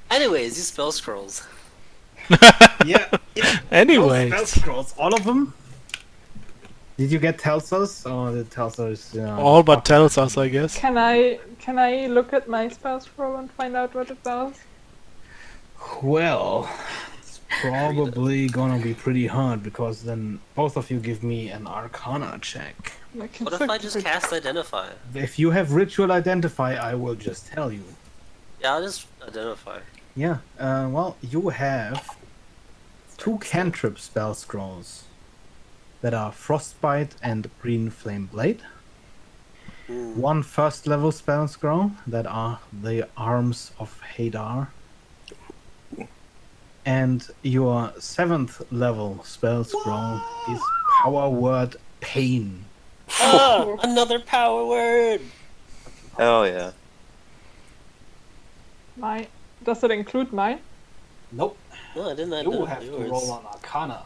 Anyways, these spell scrolls. Yeah. Anyways. Those spell scrolls, all of them. Did you get Telsos? Or the Telsos? All but tells us, I guess. Can I look at my spell scroll and find out what it does? Well, it's probably gonna be pretty hard because then both of you give me an Arcana check. I can What if I just cast Identify? If you have Ritual Identify, I will just tell you. Yeah, I'll just Identify. Yeah. Well, you have 2 cantrip spell scrolls that are Frostbite and Green Flame Blade. 1 first level spell scroll that are the Arms of Hadar. And your 7th level spell scroll is Power Word Pain. Oh, another power word! Oh yeah. Does it include mine? Nope. No, I didn't You know have to yours. roll on Arcana.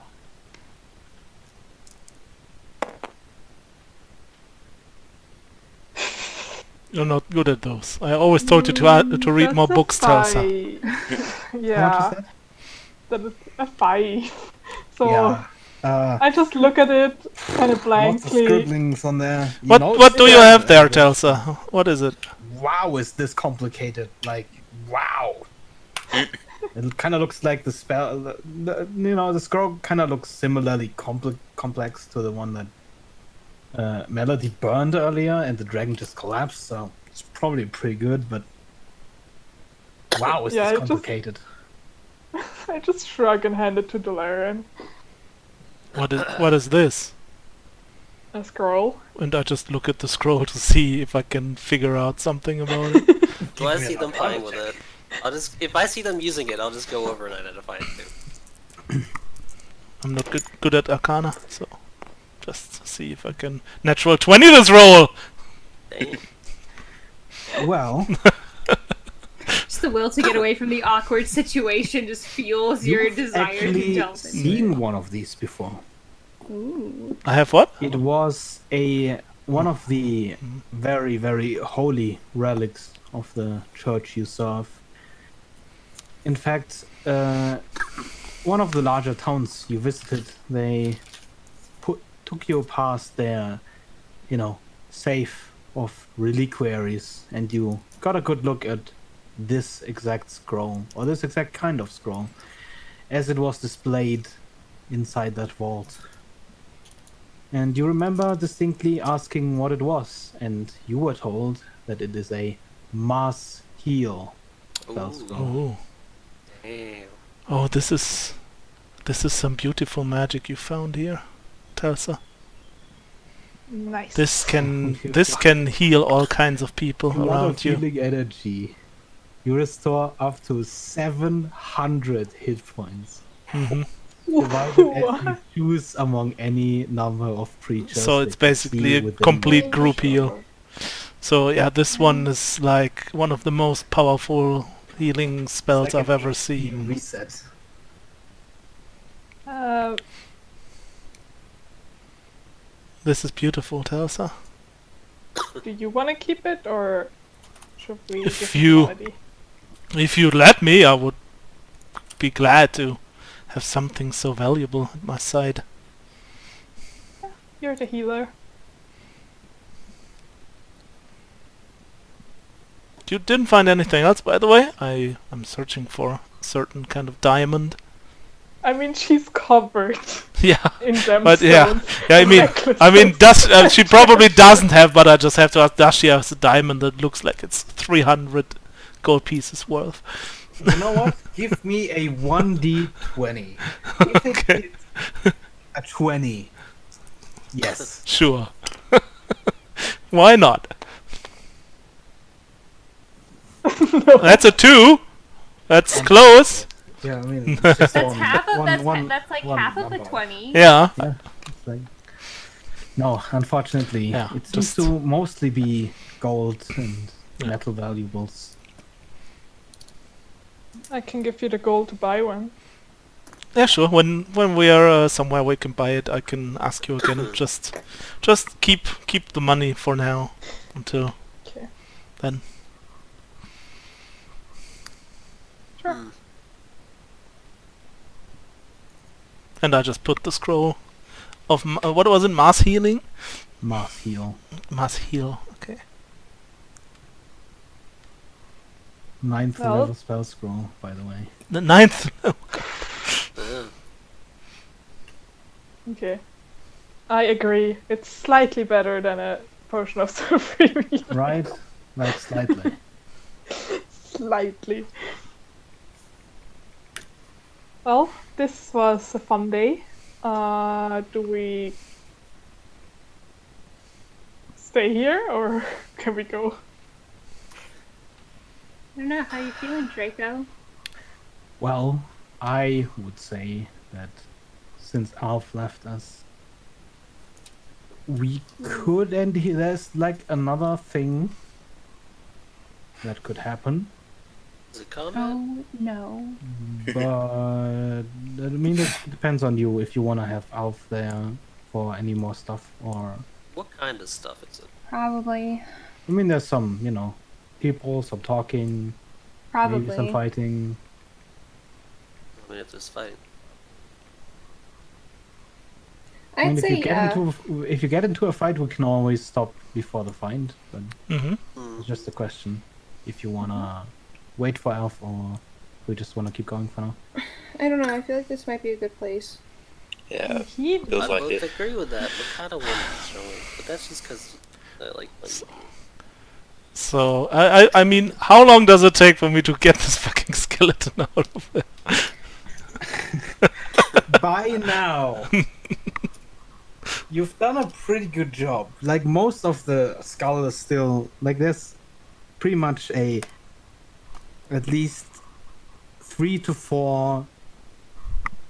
You're not good at those. I always told you to read more books, Telsa. Yeah. How much is that? That is a 5. So Yeah. I just look at it kind of Lots of blankly. scribblings on there. You What know what do you it's- have there, Telsa? What is it? Wow, is this complicated? Like, wow. It kind of looks like the spell. The scroll kind of looks similarly complex to the one that Melody burned earlier, and the dragon just collapsed. So it's probably pretty good, but wow, is Yeah, this it just- complicated? I just shrug and hand it to Delaran. What is this? A scroll. And I just look at the scroll to see if I can figure out something about it. Do I see them playing with it? If I see them using it, I'll just go over and identify it too. I'm not good at Arcana, so just see if I can natural 20 this roll. Dang. Well, Just the will to get away from the awkward situation just fuels your you've desire to actually jump in. seen one of these before. Ooh. I have what? It was one of the very, very holy relics of the church you serve. In fact, one of the larger towns you visited, they took you past their, safe of reliquaries, and you got a good look at this exact scroll, or this exact kind of scroll, as it was displayed inside that vault. And you remember distinctly asking what it was, and you were told that it is a mass heal spell scroll. Oh, Damn. oh, this is some beautiful magic you found here, Telsa. Nice. This can heal all kinds of people A lot of around you. healing energy. You restore up to 700 hit points. Hmm. Provided as you choose among any number of creatures. So it's that you basically see a within complete the group circle. heal. So yeah, this one is like one of the most powerful healing spells It's like I've an ever HP seen. Reset. This is beautiful, Telsa. Do you want to keep it, or should we If give you- it to Melody? If you'd let me, I would be glad to have something so valuable at my side. You're the healer. You didn't find anything else, by the way? I'm searching for a certain kind of diamond. I mean, she's covered Yeah, in gemstones. but yeah, I mean, necklaces. she probably doesn't have, but I just have to ask, does she have a diamond that looks like it's 300 gold pieces worth? You know what? Give me a 1d20. If it Okay. is a 20. Yes. Sure. Why not? That's a 2. That's close. Yeah, I mean, it's just That's one- half of one- that's like one half of the number. 20. Yeah. Yeah, it's like... No, unfortunately, Yeah, it seems just- to mostly be gold and Yeah. metal valuables. I can give you the gold to buy one. Yeah, sure. When we are somewhere we can buy it, I can ask you again. Just keep the money for now until Okay. then. Sure. And I just put the scroll of what was it? Mass healing. Mass heal. Mass heal. Okay. 9th Well- level spell scroll, by the way. The 9th. Yeah. Okay. I agree. It's slightly better than a potion of supreme. Right? Like slightly. Slightly. Well, this was a fun day. Do we stay here or can we go? I don't know, how you feeling, Draco? Well, I would say that since Alf left us, we could, and there's like another thing that could happen, Is it combat? Oh, no. but I mean, it depends on you if you want to have Alf there for any more stuff, or What kind of stuff is it? Probably. I mean, there's some, people, some talking, maybe some Probably. fighting. I mean, if there's fighting. I mean, I'd say, if you get into a fight, we can always stop before the fight, but Mm-hmm. it's just a question if you wanna wait for Alf or we just wanna keep going for now. I don't know, I feel like this might be a good place. Yeah, He feels I like both it. agree with that, but kind of want to throw it. But that's just because I like money. So I mean, how long does it take for me to get this fucking skeleton out of there? By now, you've done a pretty good job. Like, most of the skull is still like, there's pretty much at least 3 to 4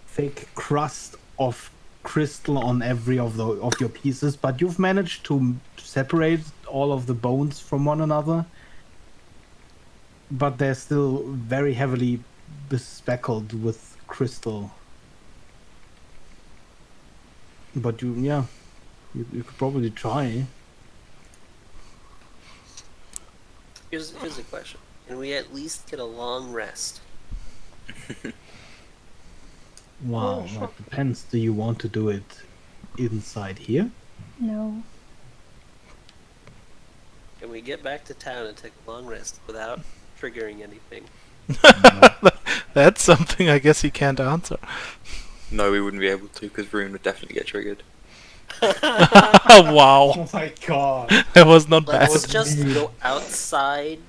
thick crust of crystal on every of your pieces, but you've managed to separate all of the bones from one another, but they're still very heavily bespeckled with crystal. But you could probably try. Here's a question: can we at least get a long rest? Wow, sure. that depends. Do you want to do it inside here? No. Can we get back to town and take a long rest without triggering anything? That's something I guess he can't answer. No, we wouldn't be able to because Rune would definitely get triggered. Wow, Oh my god. that was not bad. Let's just go outside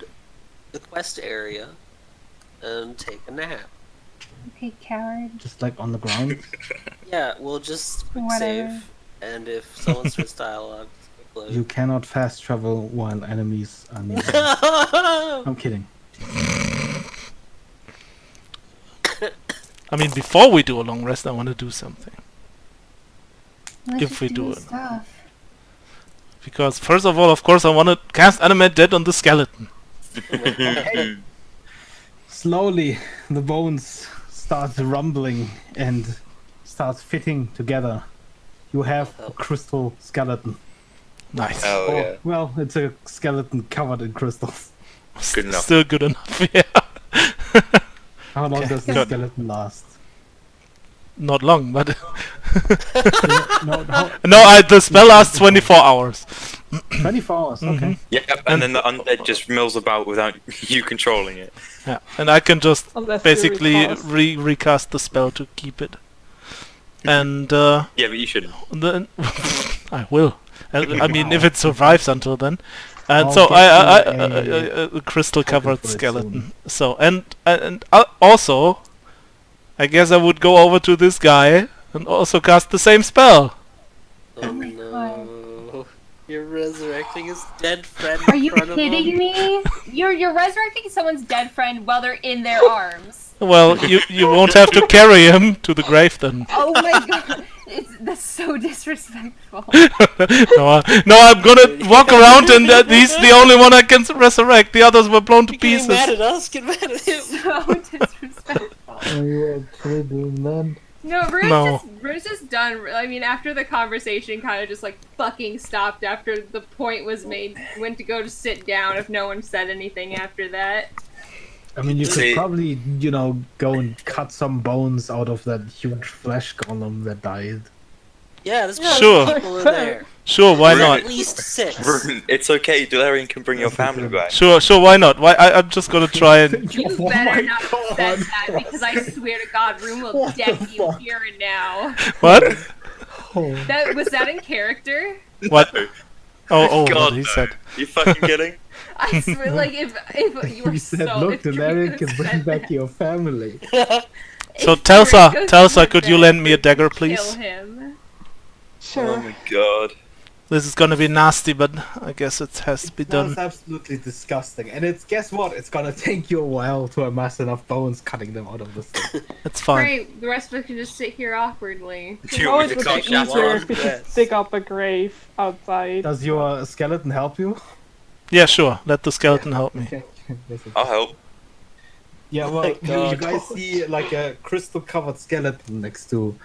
the quest area and take a nap. Okay, coward. Just like on the ground. Yeah, we'll just quick Whatever. save, and if someone starts dialogue, just quick You cannot fast travel while enemies are near. load. I'm kidding. I mean, before we do a long rest, I want to do something. Let's If just we do the it. stuff. Because first of all, of course, I want to cast Animate Dead on the skeleton. Slowly, the bones start rumbling and start fitting together. You have a crystal skeleton. Nice. Oh Or, yeah. well, it's a skeleton covered in crystals. Good enough. Still good enough, yeah. How long Okay, does the good. skeleton last? Not long, but No, the spell lasts 24 hours. 24 hours, okay. Yep, and then the undead just mills about without you controlling it. Yeah, and I can just Unless basically you recast. recast the spell to keep it. And Yeah, but you shouldn't. then I will. I mean, if it survives until then. And I'll so get you a crystal covered for it skeleton. So and also, I guess I would go over to this guy and also cast the same spell. Oh my no! You're resurrecting his dead friend Are in you front of him. kidding me? You're resurrecting someone's dead friend while they're in their arms. Well, you won't have to carry him to the grave then. Oh my god. That's so disrespectful. No, I'm gonna walk around and he's the only one I can resurrect. The others were blown to You're getting pieces. mad at us? Get mad at him! So disrespectful. Are you actually doing that? No, No. Rue's just done. I mean, after the conversation kind of just like fucking stopped after the point was made, went to go to sit down if no one said anything after that. I mean, you could See- probably, go and cut some bones out of that huge flesh golem that died. Yeah, there's Sure. people in there. Sure, why not? At least 6. Rune, it's okay. Delarian can bring your family back. Sure, why not? I'm just gonna try and... You Oh better my not have said that because I swear to God, Room will What the deck you fuck? here and now. What? Oh. Was that in character? What? Oh, God, what he no. said. You fucking kidding? I swear, like if you were He said, so. look, if the Drake Larry can had bring said back that- your family. So if Telsa, Drake Telsa, said could you that, lend me a dagger, kill please? him. Sure. Oh my god. This is gonna be nasty, but I guess it has to be That's done. absolutely disgusting. And guess what? It's gonna take you a while to amass enough bones cutting them out of the thing. It's fine. Great, the rest of us can just sit here awkwardly. Do You you know, want it me would to be cut easier that if we one? could dig up a grave outside. Does your skeleton help you? Yeah, sure. Let the skeleton help me. Okay. I'll help. Yeah, well, my you God. guys see like a crystal-covered skeleton next to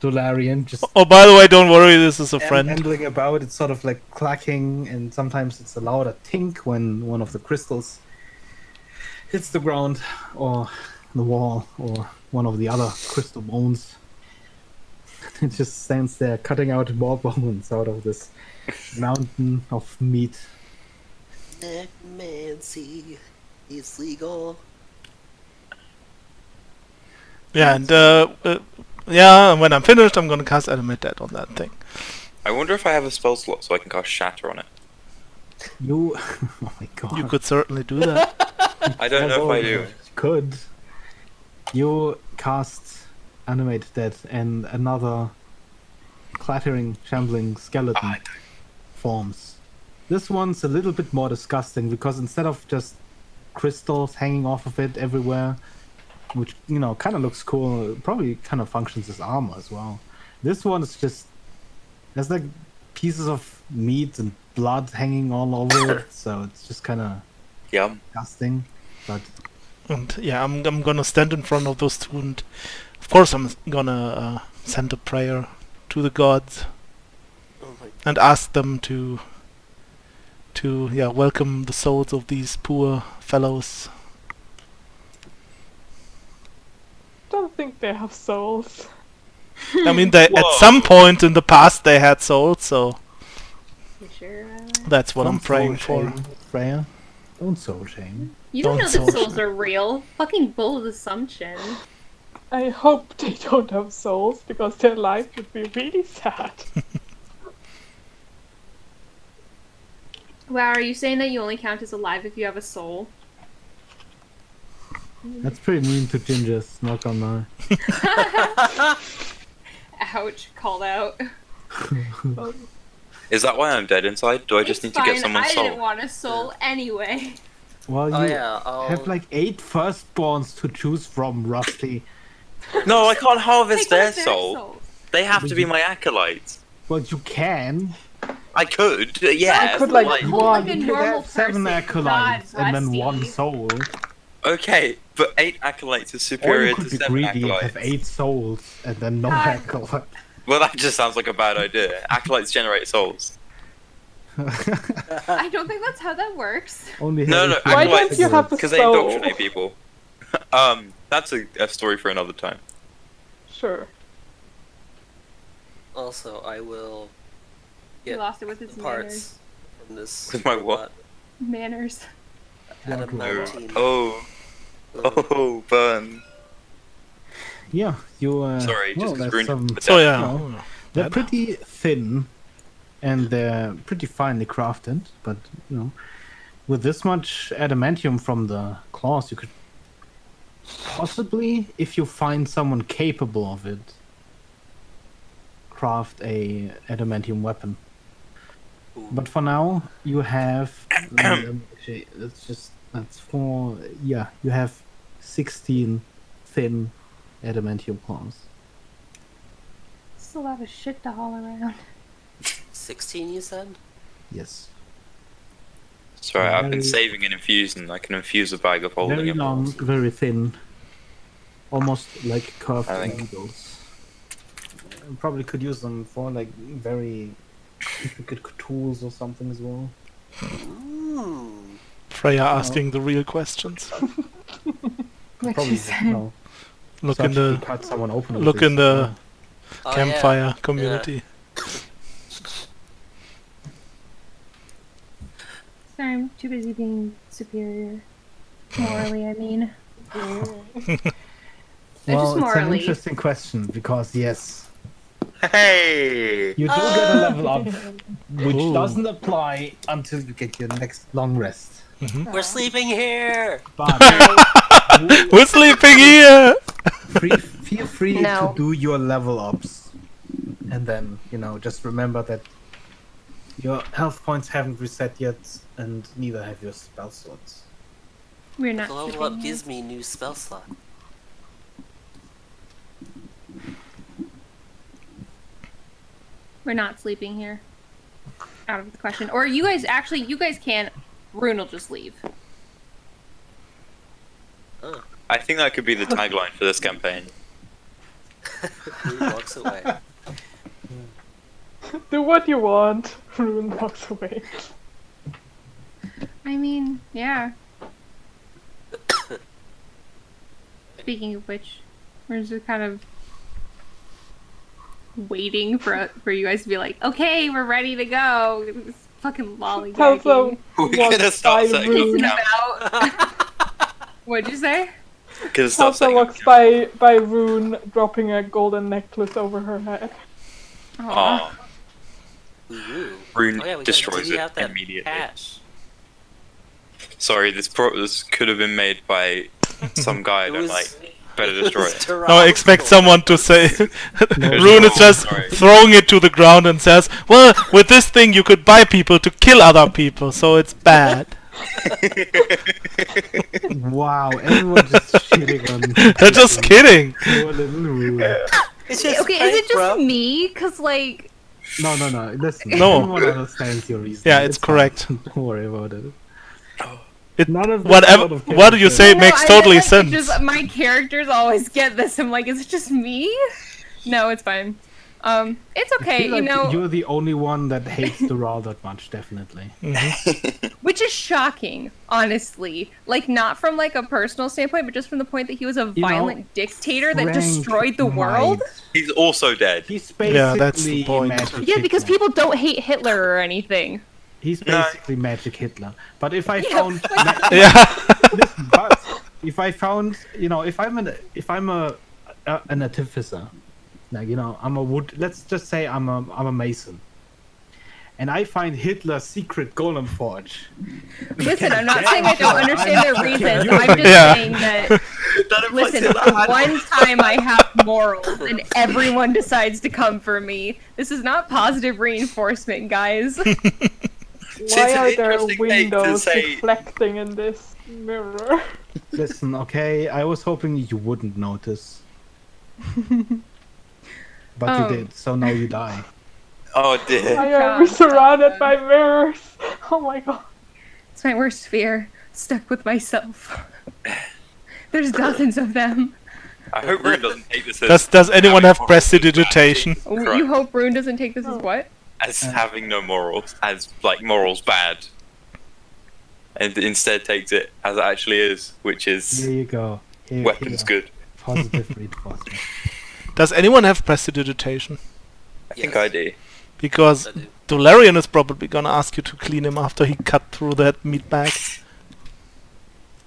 Larian, just Oh, by the way, don't worry, this is a friend. ambling about. It's sort of like clacking, and sometimes it's a louder tink when one of the crystals hits the ground or the wall or one of the other crystal bones. It just stands there cutting out more bones out of this mountain of meat. Necromancy is legal. Yeah, and yeah, and when I'm finished, I'm gonna cast Animate Dead on that thing. I wonder if I have a spell slot so I can cast Shatter on it. You, oh my god! You could certainly do that. I don't know if I do. You could. You cast Animate Dead and another clattering, shambling skeleton I forms. This one's a little bit more disgusting because instead of just crystals hanging off of it everywhere, which, kind of looks cool, probably kind of functions as armor as well. This one is just, there's like pieces of meat and blood hanging all over it, so it's just kind of Yum. disgusting. But And yeah, I'm gonna stand in front of those two, and of course I'm gonna send a prayer to the gods Oh my and ask them to welcome the souls of these poor fellows. Don't think they have souls. I mean, they at Whoa. some point in the past they had souls, so You sure? that's what I'm don't praying soul for. shame, Freya. Don't soul shame. You don't know Don't that soul souls are real. Fucking bold assumption. I hope they don't have souls because their life would be really sad. Wow, are you saying that you only count as alive if you have a soul? That's pretty mean to gingers, not gonna lie. Ouch, called out. Is that why I'm dead inside? Do I just It's need to get fine, someone's I soul? didn't want a soul anyway. Well, you Oh yeah, I'll... have like 8 firstborns to choose from, Rusty. No, I can't harvest Take their out soul. souls. They have to be my acolytes. Well, you can. I could, yeah. I could, but, like, Hold one. like a You could normal have 7 person, acolytes not and then Rusty. 1 soul. Okay, but 8 acolytes is Or superior you to could be 7 greedy and acolytes. have 8 souls and then no God. acolyte. Well, that just sounds like a bad idea. Acolytes generate souls. I don't think that's how that works. Only No, have no, eight Why acolytes, don't you have a because they soul? indoctrinate people. That's a story for another time. Sure. Also, I will He get lost it with his manners. parts from this With my what? robot Manners. out of No. 19. Oh, burn. Yeah, you. Sorry, just well, 'cause that's ruined some. the So yeah, No. They're pretty thin, and they're pretty finely crafted. But with this much adamantium from the claws, you could possibly, if you find someone capable of it, craft a adamantium weapon. Ooh. But for now, you have. Actually, that's for. Yeah, you have 16 thin adamantium claws. Still a lot of shit to haul around. 16, you said? Yes. Sorry, I've been Very- saving and infusing. I can infuse a bag of holding Very it. long, very thin. almost like curved I think- needles. Probably could use them for like very intricate tools or something as well. Mm. Freya asking the real questions. Which Probably, is Look in surgically the cut someone open. with look this. in the Oh, campfire yeah. community. Sorry, I'm too busy being superior. Morally, I mean. Well, just it's an morally. interesting question because yes, Hey! you do get a level up, which Ooh. doesn't apply until you get your next long rest. We're sleeping here. But We're sleeping here. feel free No. to do your level ups, and then just remember that your health points haven't reset yet, and neither have your spell slots. We're not The level sleeping up here. gives me new spell slot. We're not sleeping here. Out of the question. Or you guys can. Rune will just leave. I think that could be the tagline for this campaign. He walks away. do what you want. Rune walks away. I mean, yeah. Speaking of which, we're just kind of waiting for you guys to be like, okay, we're ready to go. This fucking lollygagging. Telso We're gonna walks start by setting up Rune. camp. What'd you say? Gonna start Telso setting up walks camp. by Rune, dropping a golden necklace over her head. Aw. Aw, Ooh. Rune Oh yeah, we destroys gotta divvy it out that immediately. cash. Sorry, this could have been made by some guy I It don't was- like. Better destroy it. No, I expect someone to say. No, Rune is just sorry. throwing it to the ground and says, "Well, with this thing you could buy people to kill other people, so it's bad." Wow, everyone just shitting on. Just kidding. Poor little Rune. It's just Okay, is prank, it just bro. me? Cause like, No. Listen, No. everyone understands your reason. Yeah, it's fine. correct. Don't worry about it. It- None of this Whatever. sort of What do you character- say? It no, makes I totally meant, like, sense. Just, my characters always get this. I'm like, is it just me? No, it's fine. It's I okay. feel You like know, you're the only one that hates the Ra that much, definitely. which is shocking, honestly. Like, not from like a personal standpoint, but just from the point that he was a You know, violent dictator that Frank destroyed the world. might. He's also dead. He's basically Yeah, that's the point. Magic Yeah, because Hitler. people don't hate Hitler or anything. He's No. basically Magic Hitler. But if I Yeah, found, Yeah. listen, but if I found, if I'm an artificer, like I'm a wood. Let's just say I'm a mason, and I find Hitler's secret golem forge. Listen, I'm not saying I don't understand their reasons. You're I'm just Yeah. saying that. Listen, for one time I have morals, and everyone decides to come for me. This is not positive reinforcement, guys. It's Why an are there interesting take to windows say- reflecting in this mirror? Listen, okay, I was hoping you wouldn't notice, but you did. So now you die. Oh dear. Why are we surrounded by mirrors? Oh my god. It's my worst fear. Stuck with myself. There's dozens of them. I hope Rune doesn't take this as Does anyone have having prestidigitation? Oh, Correct. you hope Rune doesn't take this as what? as having no morals, as like morals bad, and instead takes it as it actually is, which Here is you go. Here, weapons here. good. Positive reinforcement. Does anyone have prestidigitation? I think Yes. I do. Because I do. Dolarian is probably gonna ask you to clean him after he cut through that meat bag.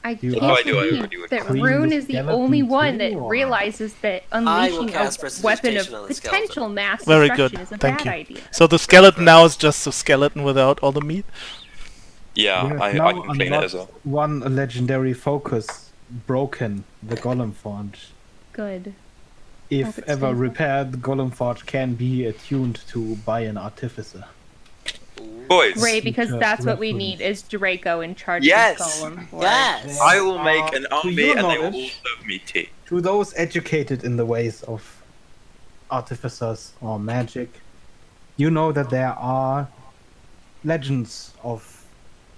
I You can't Oh, I do, I believe already would. that Clean Rune the is the skeleton only one too, that or- realizes that I will unleashing cast a weapon prestidigitation on of the skeleton. potential mass Very destruction good, is a thank bad you. idea. So the skeleton now is just a skeleton without all the meat. Yeah, You have I now can clean it as well. unlocked one legendary focus broken, the Golem Forge. Good. If Hope it ever stays repaired, the Golem Forge can be attuned to by an artificer. Boys, Right, because Future that's what we reference. need is Draco in charge Yes! of Golem. Forge. Yes! I will make an To army your and they will all knowledge- serve me tea. To those educated in the ways of artificers or magic, you know that there are legends of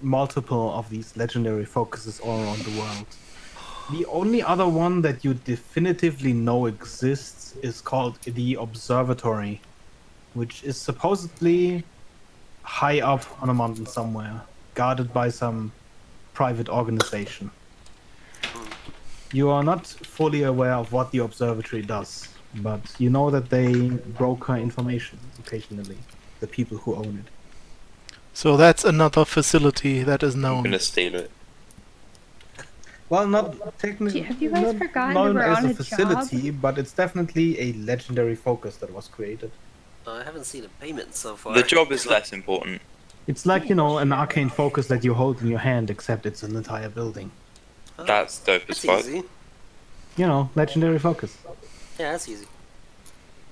multiple of these legendary focuses all around the world. The only other one that you definitively know exists is called the Observatory, which is supposedly high up on a mountain somewhere, guarded by some private organization. You are not fully aware of what the observatory does, but you know that they broker information occasionally, the people who own it. So that's another facility that is I'm known. gonna steal it. Well, not technically Have you guys not forgotten known we're as on a a facility, but it's definitely a legendary focus that was created. I haven't seen a payment so far. The job is less important. It's like, you know, an arcane focus that you hold in your hand, except it's an entire building. Oh, That's dope as that's fuck. easy. You know, legendary focus. Yeah, that's easy.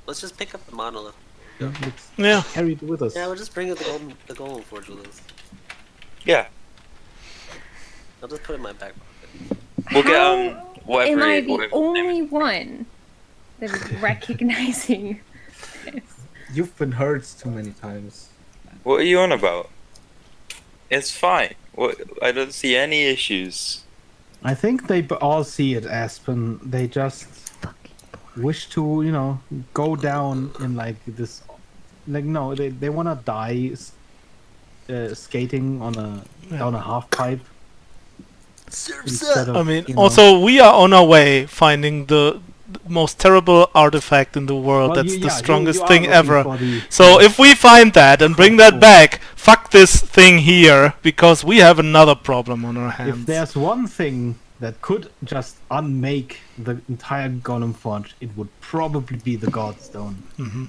Let's just pick up the monolith. Let's Yeah. carry it with us. Yeah, we'll just bring the golden forge with us. Yeah. I'll just put it in my back pocket. We'll get Am whatever. I it- the whatever only one that is recognizing this? You've been hurt too many times. What are you on about? It's fine. What? I don't see any issues. I think they all see it, Aspen. They just wish to, you know, go down in like this. Like, no, they want to die skating on down a half pipe. Instead of, I mean, you know- also we are on our way finding the most terrible artifact in the world. Well, That's you- the yeah, you- strongest you are thing looking ever. for the- So if we find that and bring that back, fuck this thing here, because we have another problem on our if hands. there's one thing that could just unmake the entire Golem Forge, it would probably be the Godstone.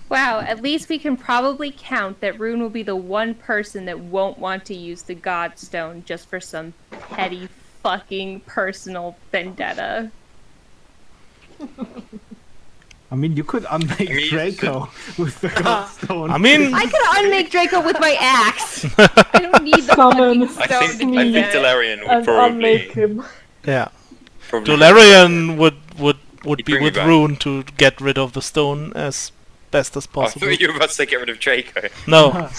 Wow, at least we can probably count that Rune will be the one person that won't want to use the Godstone just for some petty fucking personal vendetta. I mean, you could unmake I mean, Draco with the Godstone. I mean, I could unmake Draco with my axe. I don't need the Summon. fucking I stone think to do that. Delarian would And unmake probably. him. yeah. probably Dolarian would He'd be bring me with back. Rune to get rid of the stone as best as I possible. thought you were about to say get rid of Draco. No.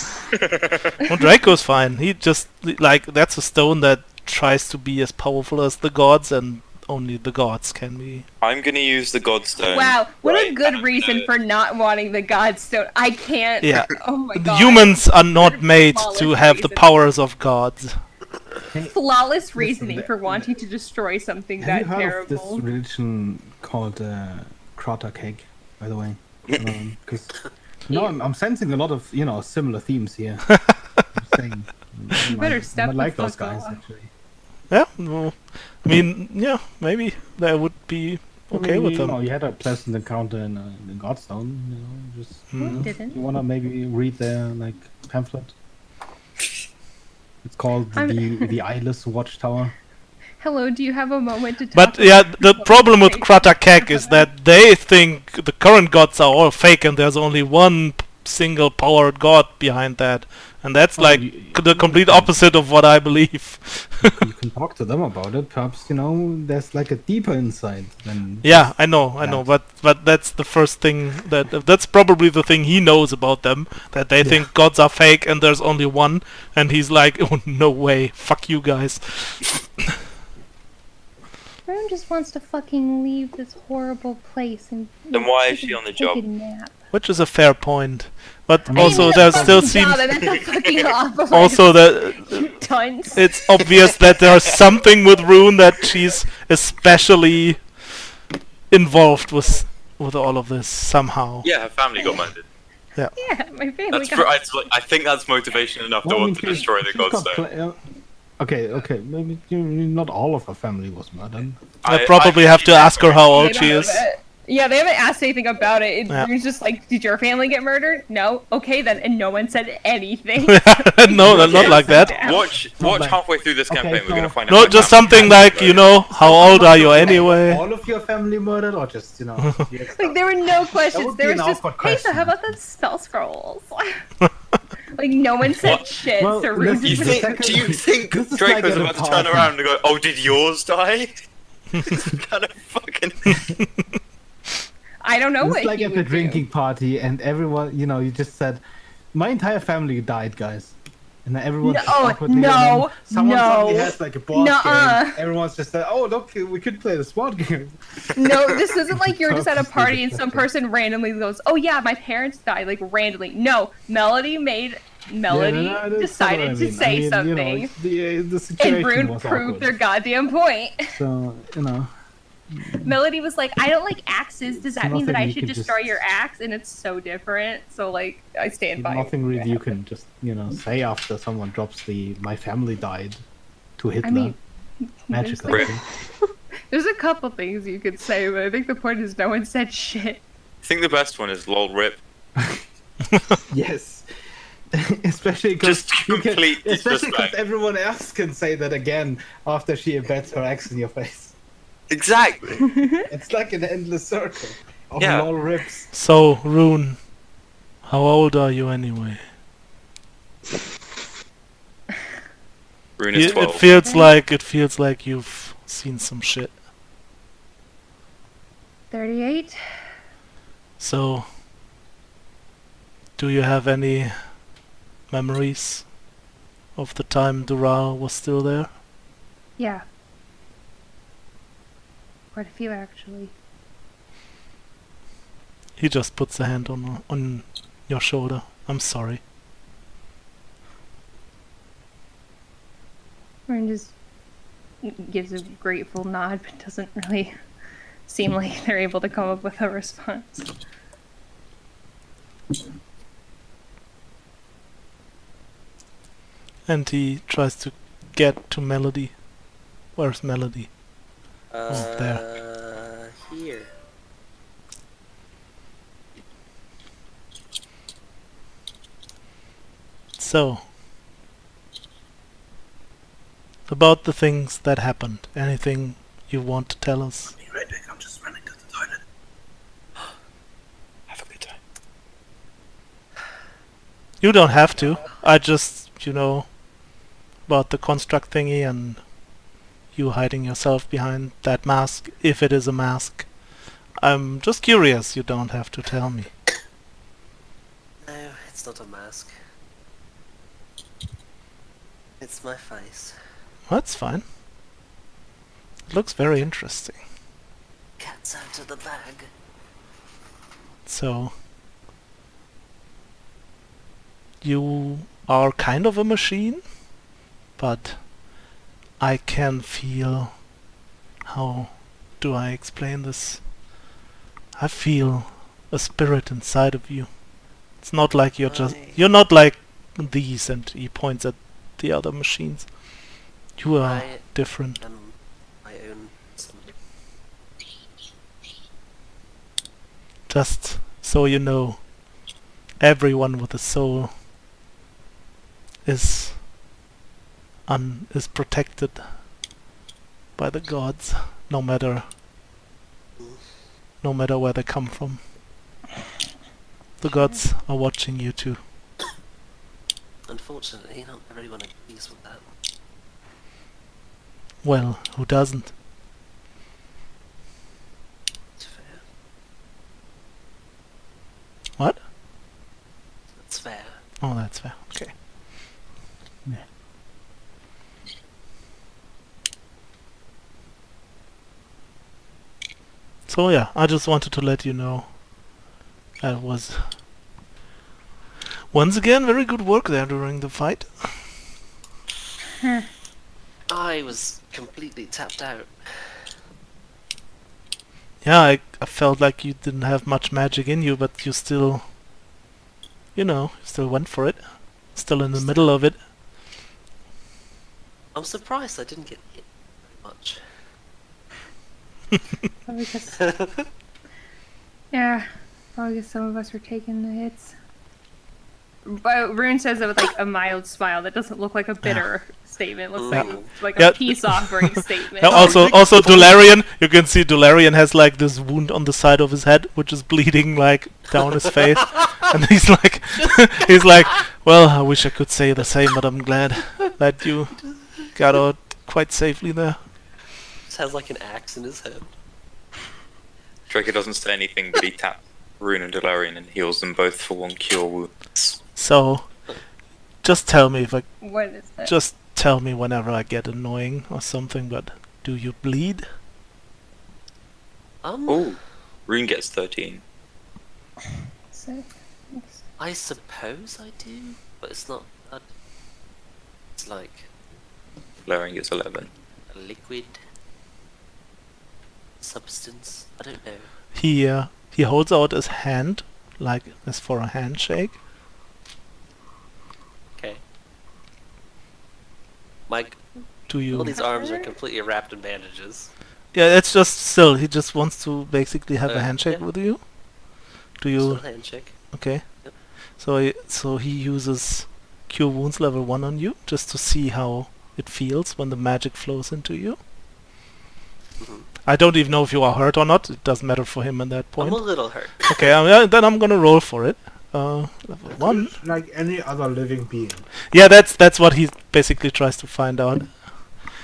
Well, Draco's fine. He just, like, that's a stone that tries to be as powerful as the gods, and only the gods can be. I'm gonna use the Godstone. Wow, what a right, good and, reason for not wanting the Godstone. I can't. Yeah. Oh my The god. humans are not made to Flawless have the reason. powers of gods. Flawless reasoning Listen, for wanting to destroy something Have you that heard of this terrible. religion called Krata Cake, by the way? Because I'm sensing a lot of, you know, similar themes here. I'm saying, You better step I the like those fuck guys off. actually. Yeah, well, I mean, yeah, maybe that would be okay with you them. know, you had a pleasant encounter in Godstone. You know, just Hmm. Didn't. you wanna maybe read their like pamphlet. It's called the Eyeless Watchtower. Hello, do you have a moment to talk? But yeah, the about problem with Draco? Kratakek is that they think the current gods are all fake, and there's only one single powered god behind that, and that's like the complete opposite of what I believe. You can talk to them about it. Perhaps, you know, there's like a deeper insight than. Yeah, I know, but that's the first thing that's probably the thing he knows about them, that they think gods are fake and there's only one, and he's like, oh no way, fuck you guys. Rune just wants to fucking leave this horrible place and. Then why is take she a- on the take job? a nap. Which is a fair point, but I mean, also I there mean, still that's a seems job, and that's a fucking offer. also that Dunce. it's obvious that there's something with Rune that she's especially involved with all of this somehow. Yeah, her family got murdered. Yeah, my family That's got. I think that's motivation enough to Well, I want mean, to destroy the she's got Godstone. okay, maybe not all of her family was murdered. I probably have to ask her how old she is. Yeah, they haven't asked anything about it. Yeah. Rune's just like, did your family get murdered? No. Okay then, and no one said anything. No, not like that. Watch like- halfway through this Okay, campaign. We're so- gonna find out. No, my just family. something like, you know, how old are you anyway? All of your family murdered, or just, you know? Like there were no questions. would There be was an just, awkward hey, so how question. about the spell scrolls? Like no one said What? shit. Well, so Rune listen, You just the think? second- Do you think This is Draco's like at a about to turn party. around and go, "Oh, did yours die?" It's kind of fucking. I don't know It's what like he at the would do. drinking party, and everyone, you know, you just said, "My entire family died, guys," And then everyone's No, just awkwardly, and then no, someone no. suddenly has like a board Nuh-uh. game. Everyone's just like, oh look, we could play this board game. No, this isn't like you're just at a Purposely party and some disgusting. person randomly goes, "Oh yeah, my parents died," like randomly. No, Melody Yeah, no, that's decided what I to mean. say I mean, something, You know, the situation and Rune was proved awkward. their goddamn point. So, you know, Melody was like, "I don't like axes. Does that mean that Nothing I you should can destroy just- your axe?" And it's so different. So like, I stand by. nothing it. really you can just, you know, say after someone drops the "my family died" to Hitler. I mean, Magical. there's, thing. there's a couple things you could say, but I think the point is no one said shit. I think the best one is lol rip. Yes. Especially because Just complete disrespect. everyone else can say that again after she embeds her axe in your face. Exactly. It's like an endless circle of Yeah. lol rips. So, Rune, how old are you anyway? Rune is It 12. feels like you've seen some shit. 38. So, do you have any memories of the time Dural was still there? Yeah. Quite a few actually. He just puts a hand on your shoulder. I'm sorry. Rune just gives a grateful nod, but doesn't really seem like they're able to come up with a response. And he tries to get to Melody. Where's Melody? Here. So, about the things that happened, anything you want to tell us? Be right back, I'm just running to the toilet. Have a good time. You don't have to. I just, about the construct thingy and you hiding yourself behind that mask, if it is a mask. I'm just curious, you don't have to tell me. No, it's not a mask. It's my face. That's fine. It looks very interesting. Cat's out of the bag. So, you are kind of a machine, but I can feel, how do I explain this? I feel a spirit inside of you. It's not like you're not like these, and he points at the other machines. You are I different. am my own son. Just so you know, everyone with a soul is protected by the gods, no matter where they come from. The gods are watching you too. Unfortunately, not everyone agrees with that. Well, who doesn't? It's fair. What? That's fair. Oh, that's fair. Okay. Yeah. So yeah, I just wanted to let you know that was once again very good work there during the fight. I was completely tapped out. Yeah, I felt like you didn't have much magic in you, but you still, still went for it. Still in the middle of it. I'm surprised I didn't get hit very much. Probably 'cause- yeah, probably 'cause some of us were taking the hits. But Rune says it with like a mild smile that doesn't look like a bitter statement. It looks like Yeah. a peace offering statement. Yeah, also Dularian, you can see Dularian has like this wound on the side of his head, which is bleeding like down his face, and he's like, well, I wish I could say the same, but I'm glad that you got out quite safely there. Just has like an axe in his head. Draco doesn't say anything, but he taps Rune and Delarian and heals them both for 1 cure wounds. So, Just tell me if I What is that? just tell me whenever I get annoying or something. But do you bleed? Oh, Rune gets 13. So, I suppose I do, but it's not blood. It's like Flaring gets 11. a liquid substance. I don't know. He holds out his hand, like as for a handshake. Okay. Mike, Do all you? these arms are completely wrapped in bandages. Yeah, it's just still. He just wants to basically have a handshake yeah. with you. Do Just you? a handshake. Okay. Yep. So he uses Cure Wounds level 1 on you just to see how it feels when the magic flows into you. Mhm. I don't even know if you are hurt or not. It doesn't matter for him at that I'm point. a little hurt. Okay, then I'm gonna roll for it. Level 1. Like any other living being. Yeah, that's what he basically tries to find out.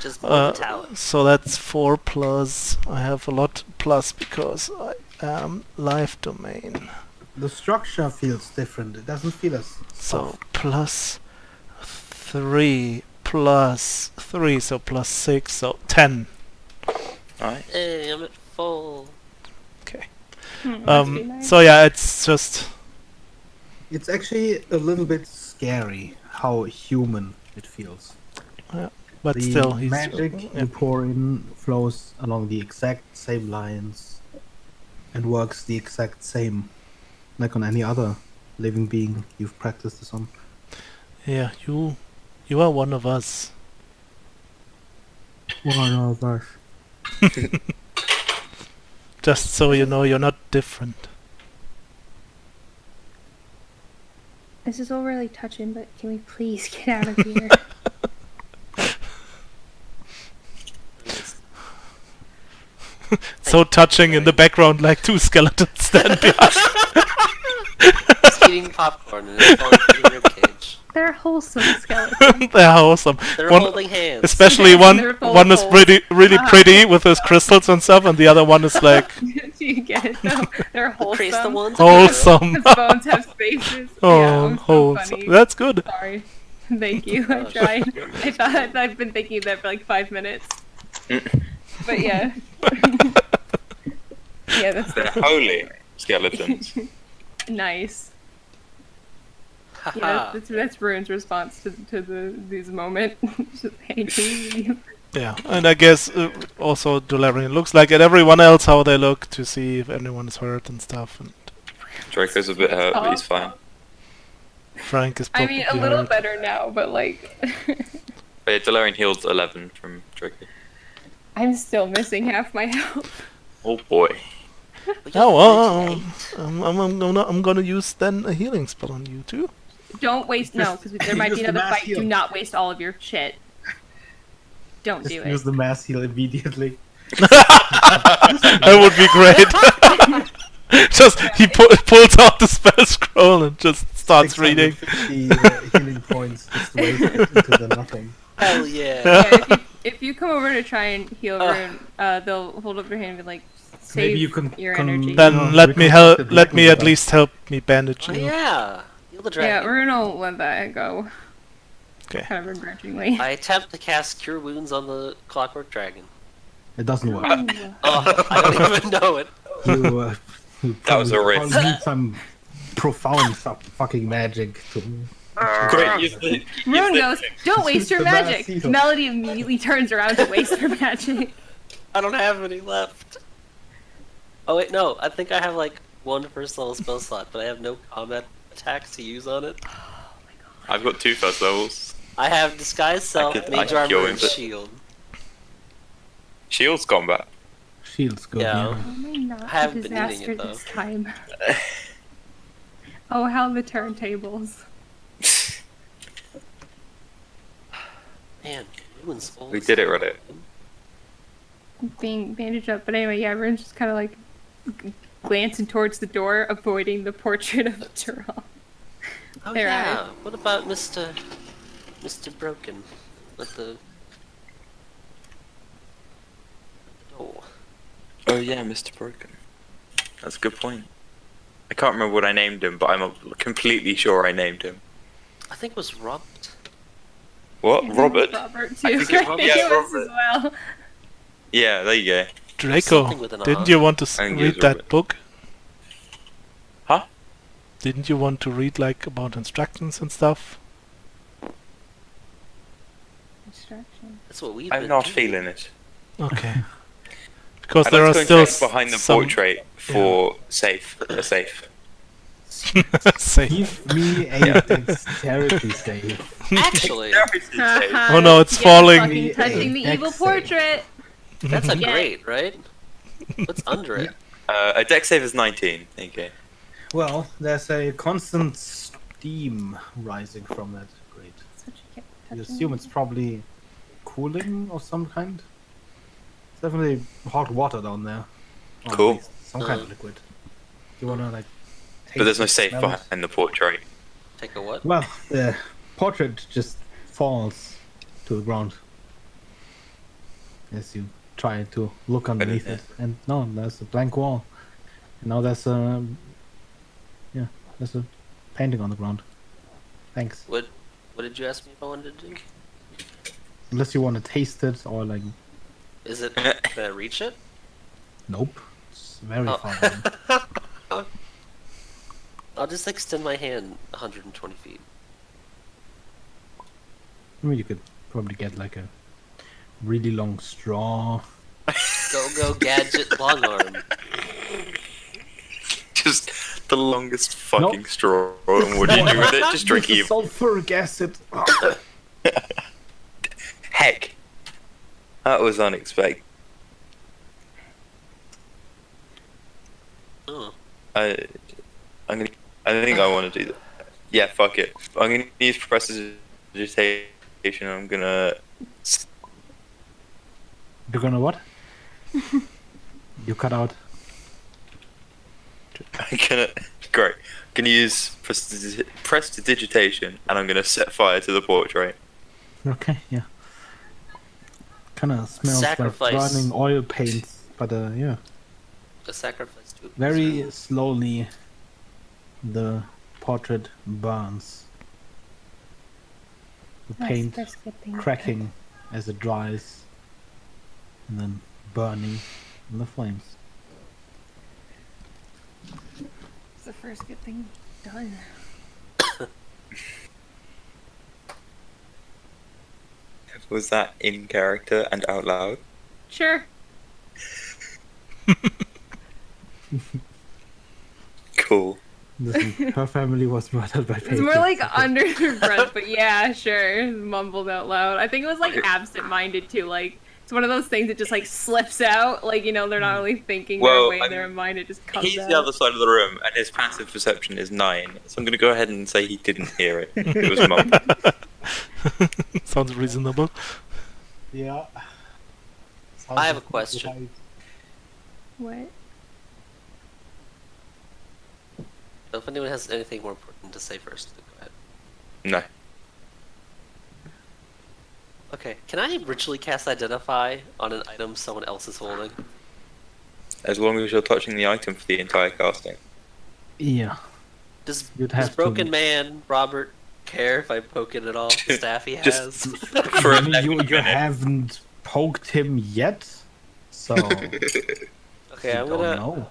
Just more metallic. So that's 4 plus. I have a lot plus because I am life domain. The structure feels different. It doesn't feel as So plus 3 plus 3, so plus 6, so 10. Alright. Hey, I'm at full. Okay. must be nice. So yeah, it's just It's actually a little bit scary how human it feels. but The still he's magic yeah. you pour in flows along the exact same lines and works the exact same, like on any other living being you've practiced this on. Yeah, you are one of us. One of us. Just so you know, you're not different. This is all really touching, but can we please get out of here? So touching in the background, like 2 skeletons stand behind. He's eating popcorn and it's falling through the ribcage. They're wholesome skeletons. They're awesome. They're One- holding hands. Especially They're full one of is holes. really pretty with his crystals and stuff, and the other one is like Do you get it though? They're The crystal wholesome. ones. wholesome. His bones have spaces. Yeah, Oh, I'm so wholesome. funny. That's good. Sorry. Thank you. I tried. I thought I've been thinking that for like 5 minutes. But yeah. Yeah, that's They're holy skeletons. nice. Haha. Yeah, that's Rune's response to these moment. Just, hey, please. Yeah, and I guess also Dolarian looks like at everyone else how they look to see if anyone is hurt and stuff. And Draco's a bit hurt, but he's fine. Frank is I probably mean, a little hurt. better now, but like, But yeah, Dolarian healed 11 from Draco. I'm still missing half my health. Oh boy. But you're Oh, 98. I'm gonna use then a healing spell on you too. Don't waste no, because there might be Use the another mass fight. heal. Do not waste all of your shit. Don't Just do use it. the mass heal immediately. That would be great. Just he pulls out the spell scroll and just starts reading. 650 healing points just wasted into the nothing. Hell yeah. Yeah, if you come over to try and heal Ugh. Rune, they'll hold up their hand and be like, save Maybe you can your con- energy. Then No, let me reconstructed let me healing at spell. least help me bandage Oh you. yeah. Heal the Yeah, dragon. Rune will let that go. Okay. Kind of begrudgingly. I attempt to cast Cure Wounds on the Clockwork Dragon. It doesn't work. Oh, I don't even know it. You That was a probably risk. need some profound fucking magic to. Great, use the Rune goes, don't waste your The mass magic! heal. Melody immediately turns around to waste her magic. I don't have any left. Oh wait, no. I think I have like 1 first level spell slot, but I have no combat attacks to use on it. I've got 2 first levels. I have Disguise Self, I Mage could kill Armor, him, and but- Shield. Shield's combat. Shield's good. Yeah. Yeah. Oh my not I haven't a been eating disaster it, though. this time. Oh, how the turntables. Man, Ruin's old. We did it, Reddit. Being bandaged up. But anyway, yeah, Rune's just kind of like glancing towards the door, avoiding the portrait of Tyrell. Oh There yeah. What about Mr. Broken? At the door. Oh yeah, Mr. Broken. That's a good point. I can't remember what I named him, but I'm completely sure I named him. I think it was Robert. What? I think it was Robert? Robert I too. think it- I think yeah, it was Robert. as well. Yeah, there you go. Draco, something with an didn't R. you want to I think it was read that Robert. book? Huh? Didn't you want to read like about instructions and stuff? Instruction. That's what we've I'm been not doing. feeling it. Okay. Because I'd there like are to go and still check behind the some portrait for a safe. Say. Give me a dexterity save. Actually, Oh no, it's falling. Fucking touching the evil Dex save. portrait. that's a Yeah. great, right? What's under it? A dex save is 19. Okay. Well, there's a constant steam rising from that grate. That's what you kept You touching. assume it's probably cooling of some kind. It's definitely hot water down there. Or at Cool. least some kind of liquid. Do you wanna like? But there's no taste it, safe smell it? behind the portrait. Take a what? Well, the portrait just falls to the ground as you try to look underneath it, and no, there's a blank wall. And now there's a painting on the ground. Thanks. What did you ask me if I wanted to do? Unless you want to taste it or like, Is it? Can I reach it? nope, it's very Oh. far down. I'll just extend my hand 120 feet. I mean, you could probably get like a really long straw. Go gadget long arm. Just the longest fucking Nope. straw. And what do you do with it? Just drink This is evil. sulfuric acid. Heck. That was unexpected. Oh. I think I want to do that. Yeah, fuck it. I'm gonna use prestidigitation. I'm gonna. You're gonna what? You cut out. I'm gonna. Great. I'm gonna use prestidigitation, and I'm gonna set fire to the portrait. Okay, yeah. Kind of smells Sacrifice. like burning oil paints, but yeah. A sacrifice to Very slowly, the portrait burns. The That's paint the first good thing. cracking as it dries, and then burning in the flames. It's the first good thing done. Was that in character and out loud? Sure. Cool. Listen, her family was murdered by It's paintings. more like under the breath, but yeah, sure. Mumbled out loud. I think it was like absent-minded too. Like it's one of those things that just like slips out. Like they're not really thinking Well, their way in their mind. It just comes He's out. the other side of the room, and his passive perception is 9. So I'm gonna go ahead and say he didn't hear it. It was mumbled. Sounds reasonable. Yeah. I have a question. What? So if anyone has anything more important to say first, then go ahead. No. Okay, can I ritually cast Identify on an item someone else is holding? As long as you're touching the item for the entire casting. Yeah. Does You'd have Broken to- Man, Robert, care if I poke it at all? The staff he Just- has? For I a mean, you minute. haven't poked him yet, so Okay, you I'm don't gonna know.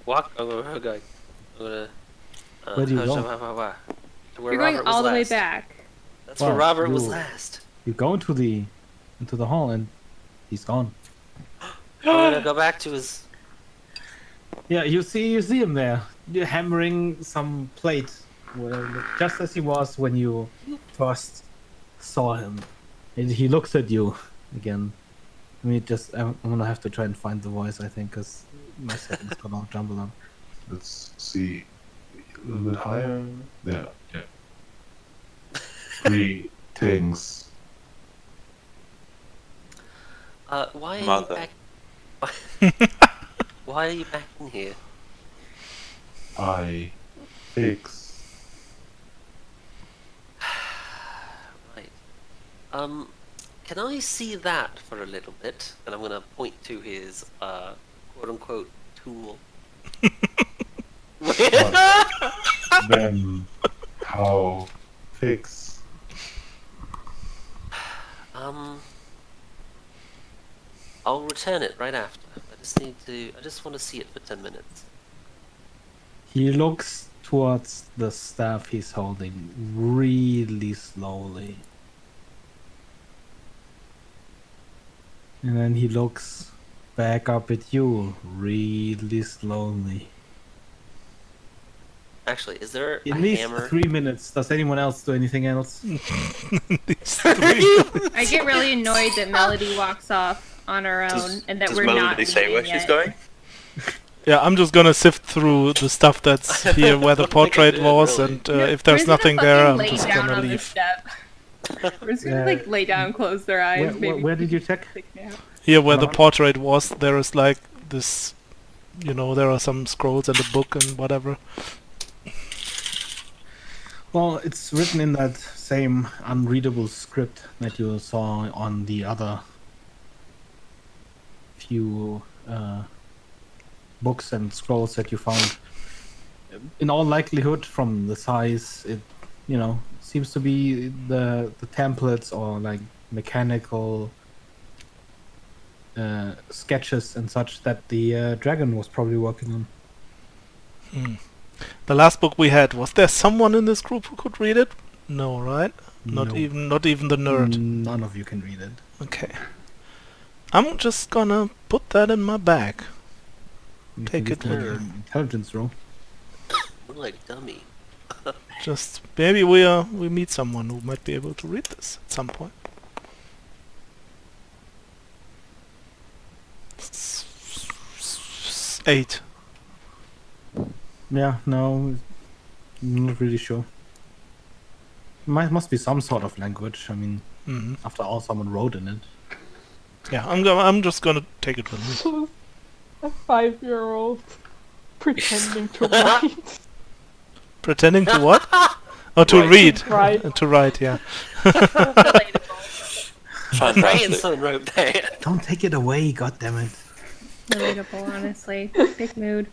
walk. I'm gonna. Where do you go? To where You're going Robert was all the way last. back. That's Well, where Robert was you- last. You go into the hall and he's gone. I'm gonna go back to his. Yeah, you see him there. You're hammering some plate, whatever, just as he was when you first saw him. And he looks at you again. I mean, I'm gonna have to try and find the voice, I think, because my settings got all jumbled up. Let's see. A little bit higher. There. Yeah. Greetings. Why are Mother. you back? Why are you back in here? I fix. Right. Can I see that for a little bit? And I'm gonna point to his quote-unquote tool. Then how fix? I'll return it right after. I just want to see it for 10 minutes. He looks towards the staff he's holding really slowly. And then he looks back up at you really slowly. Actually, is there a In these hammer? 3 minutes, does anyone else do anything else? I get really annoyed that Melody walks off on her own and that Does we're not Melody say where leaving she's yet. going? Yeah, I'm just gonna sift through the stuff that's here where the I don't think I portrait did, was, really. and No, if we're there's just gonna nothing there, fucking I'm lay just down gonna on the leave. step. We're just gonna Yeah. like lay down, close their eyes, maybe. Where did you check? take a nap. Here where the Uh-huh. portrait was, there is like this, there are some scrolls and a book and whatever. Well, it's written in that same unreadable script that you saw on the other few books and scrolls that you found. In all likelihood, from the size, it seems to be the templates or like mechanical sketches and such that the dragon was probably working on. The last book we had, was there someone in this group who could read it? No, right? Not No. even the nerd. None of you can read it. Okay. I'm just gonna put that in my bag. You Take can it give me with an intelligence roll. Look like a dummy. Just maybe we meet someone who might be able to read this at some point. Eight. Yeah, no, I'm not really sure. Must be some sort of language. I mean, Hmm. after all, someone wrote in it. Yeah, I'm just gonna take it with me. A 5-year-old pretending to write. Pretending to what? Oh, to Right. read. Right. To write, yeah. Relatable. Fantastic. Grandson wrote that. Don't take it away, goddammit. Relatable, honestly. Big mood.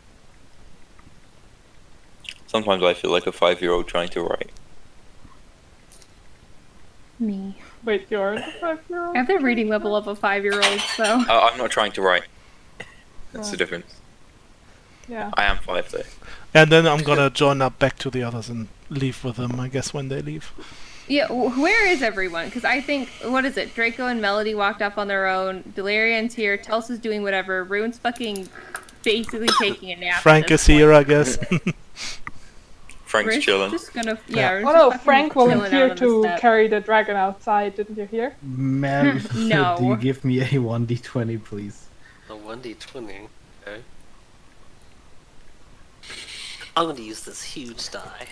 Sometimes I feel like a 5-year-old trying to write. Me. Wait, you're the 5-year-old? I have the reading level of a 5-year-old, so. I'm not trying to write. That's the Oh. difference. Yeah. I am 5 though. And then I'm gonna join up back to the others and leave with them, I guess, when they leave. Yeah, where is everyone? Because I think, what is it? Draco and Melody walked up on their own. Delirian's here. Telsa's doing whatever. Rune's fucking basically taking a nap. at Frank this is here, point. I guess. Frank's Rune's chilling. just gonna, Yeah. Rune's Oh just no, fucking Frank chilling out volunteered on the to step. carry the dragon outside, didn't you hear? Man, No. do you give me a 1d20, please? A 1d20. Okay. I'm gonna use this huge die.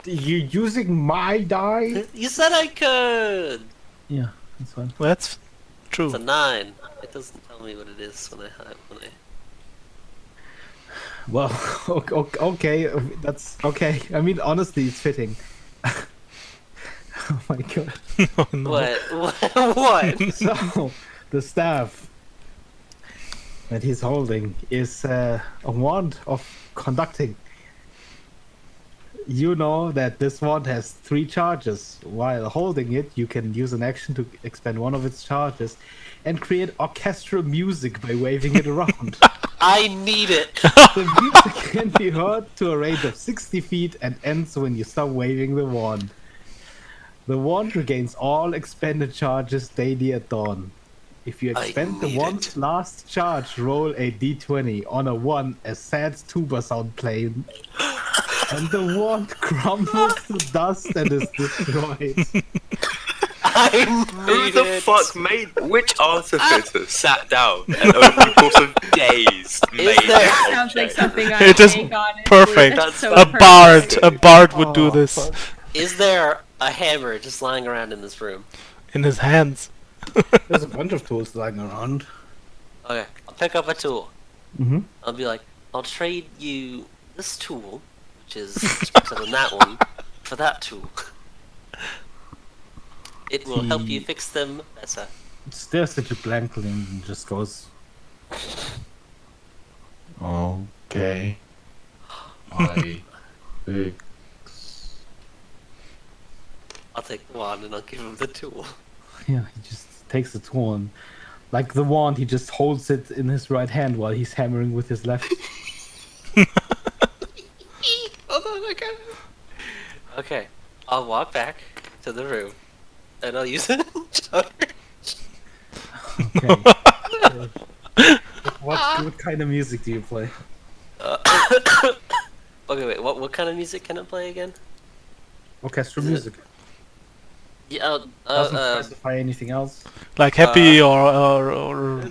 You using my die? You said I could! Yeah, that's fine. That's It's a true. 9. It doesn't tell me what it is when I. Well, okay, that's okay. I mean, honestly, it's fitting. Oh my god. Oh, no. What? So, the staff that he's holding is a wand of conducting. You know that this wand has 3 charges. While holding it, you can use an action to expend one of its charges and create orchestral music by waving it around. I need it! The music can be heard to a range of 60 feet and ends when you stop waving the wand. The wand regains all expended charges daily at dawn. If you I expend the need wand's it. last charge, roll a d20. On a 1, a sad tuba sound playing. And the wand crumbles to dust and is destroyed. I Who need the it! fuck made? Which artificer sat down and over the course of days made there- that Sounds like object? something I It is take, honestly. perfect. That's so A perfect. bard would do Oh, this fuck. Is there a hammer just lying around in this room? in his hands. There's a bunch of tools lying around. Okay, I'll pick up a tool. Mm-hmm. I'll be like, I'll trade you this tool, which is better than that one, for that tool. It will help you fix them better. Stares at you blankly and just goes, Okay. I fix I'll take the wand and I'll give him the tool. Yeah, he just takes the tool and, like the wand, he just holds it in his right hand while he's hammering with his left. Hold on, I got it. Okay, I'll walk back to the room and I'll use it. Okay. What kind of music do you play? Okay, wait. What kind of music can I play again? Orchestral Is it- music. Yeah. Doesn't specify anything else. Like happy or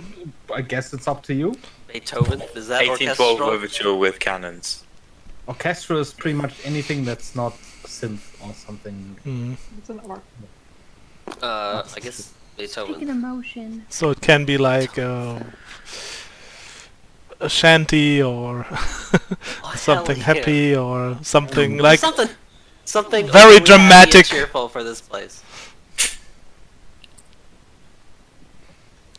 I guess it's up to you. Beethoven. Is that 1812 orchestral? overture with cannons. Orchestra is pretty much anything that's not synth or something. Mm. It's an art. I guess Take an Beethoven. emotion. So it can be like a shanty or Oh, something hell yeah. happy or something like something very overly happy and dramatic. cheerful for this place.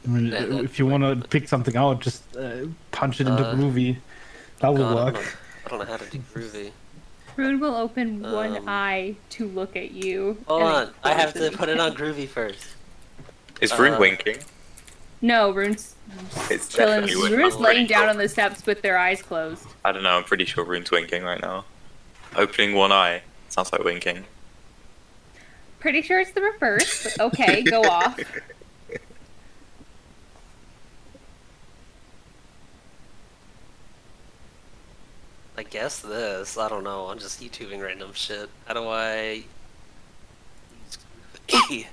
I mean, Yeah, that- if you want to pick something out, just punch it into groovy. That will God, work. I don't know how to do groovy. Rune will open one Um, eye to look at you. Hold and on, I have to closes put it on groovy first. Is Rune Uh, winking? No, Rune's It's chilling. definitely winking. Rune's I'm laying pretty down sure. on the steps with their eyes closed. I don't know, I'm pretty sure Rune's winking right now. Opening one eye. Sounds like winking. Pretty sure it's the reverse, but okay, go off. I guess this. I don't know. I'm just YouTubing random shit. How do I use groovy?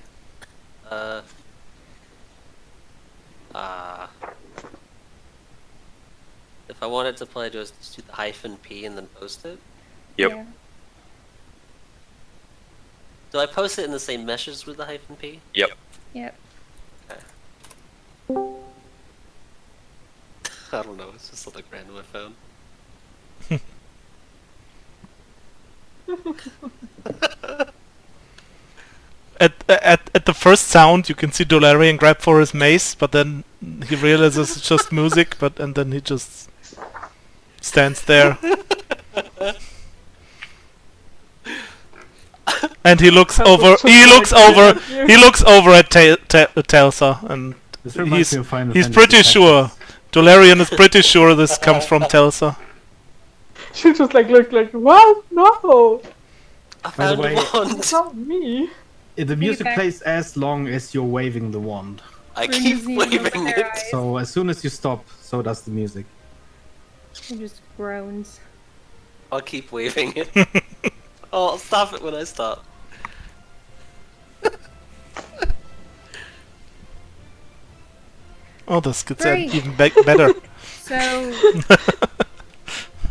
If I wanted to play, just do the -P and then post it. Yep. Yeah. Do I post it in the same meshes with the -P? Yep. Yep. I don't know. It's just something random I found. At the first sound, you can see Dolarian grab for his mace, but then he realizes it's just music. And then he just stands there, and he looks over. He looks over. He looks over at Telsa, and This reminds me of Final he's Fantasy pretty Tactics. sure. Dolarian is pretty sure this comes from Telsa. She just looked like, what? No, I By the found way- one. it's not me. The music back. plays as long as you're waving the wand. I Rune keep doesn't even open waving their it. eyes. So as soon as you stop, so does the music. He just groans. I'll keep waving it. Oh, I'll stop it when I stop. Oh, this gets Great. even better. So,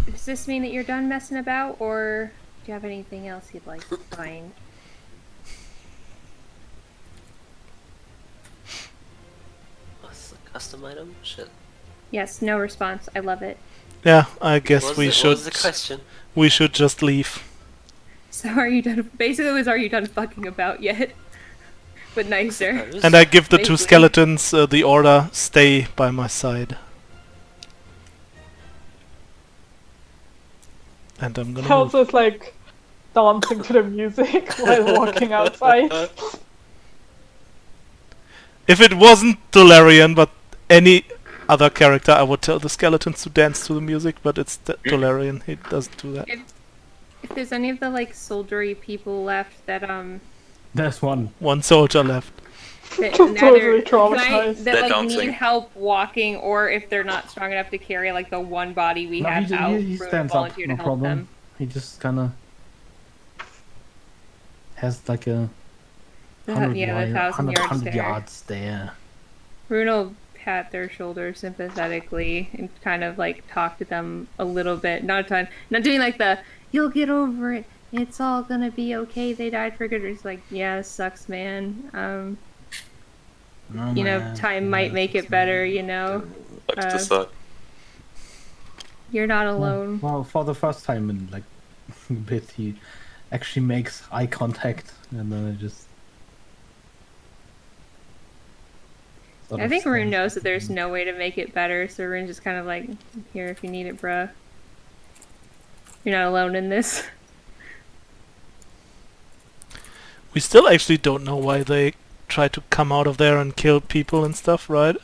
does this mean that you're done messing about, or do you have anything else you'd like to find? What's a custom item? Shit. Yes, no response. I love it. Yeah, I guess What we was should. What was the question? We should just leave. So, are you done? Basically, it was, are you done fucking about yet? But nicer. And I give the two Basically. skeletons the order, stay by my side. And I'm gonna move. Tells us dancing to the music while walking outside. If it wasn't Dolarian, but any other character, I would tell the skeletons to dance to the music, but it's Dolarian, he doesn't do that. If there's any of the soldiery people left that There's one. One soldier left. that Totally that traumatized. They're need dancing. help walking, or if they're not strong enough to carry the one body we No, have he, out, he Rune stands up, volunteer no to help problem. them. He just kind of has a Yeah, 100, the 1,000 100, yard 100 stare. yards stare. Rune will pat their shoulder sympathetically and kind of talk to them a little bit. Not a ton. Not doing the "you'll get over it. It's all gonna be okay. They died for good." It's yeah, it sucks, man. No, Time might make it better. Looks to suck. You're not alone. Well, for the first time in a bit, he actually makes eye contact, and then it just. I think Rune knows that there's no way to make it better, so Rune's just kind of here if you need it, bruh. You're not alone in this. We still actually don't know why they tried to come out of there and kill people and stuff, right?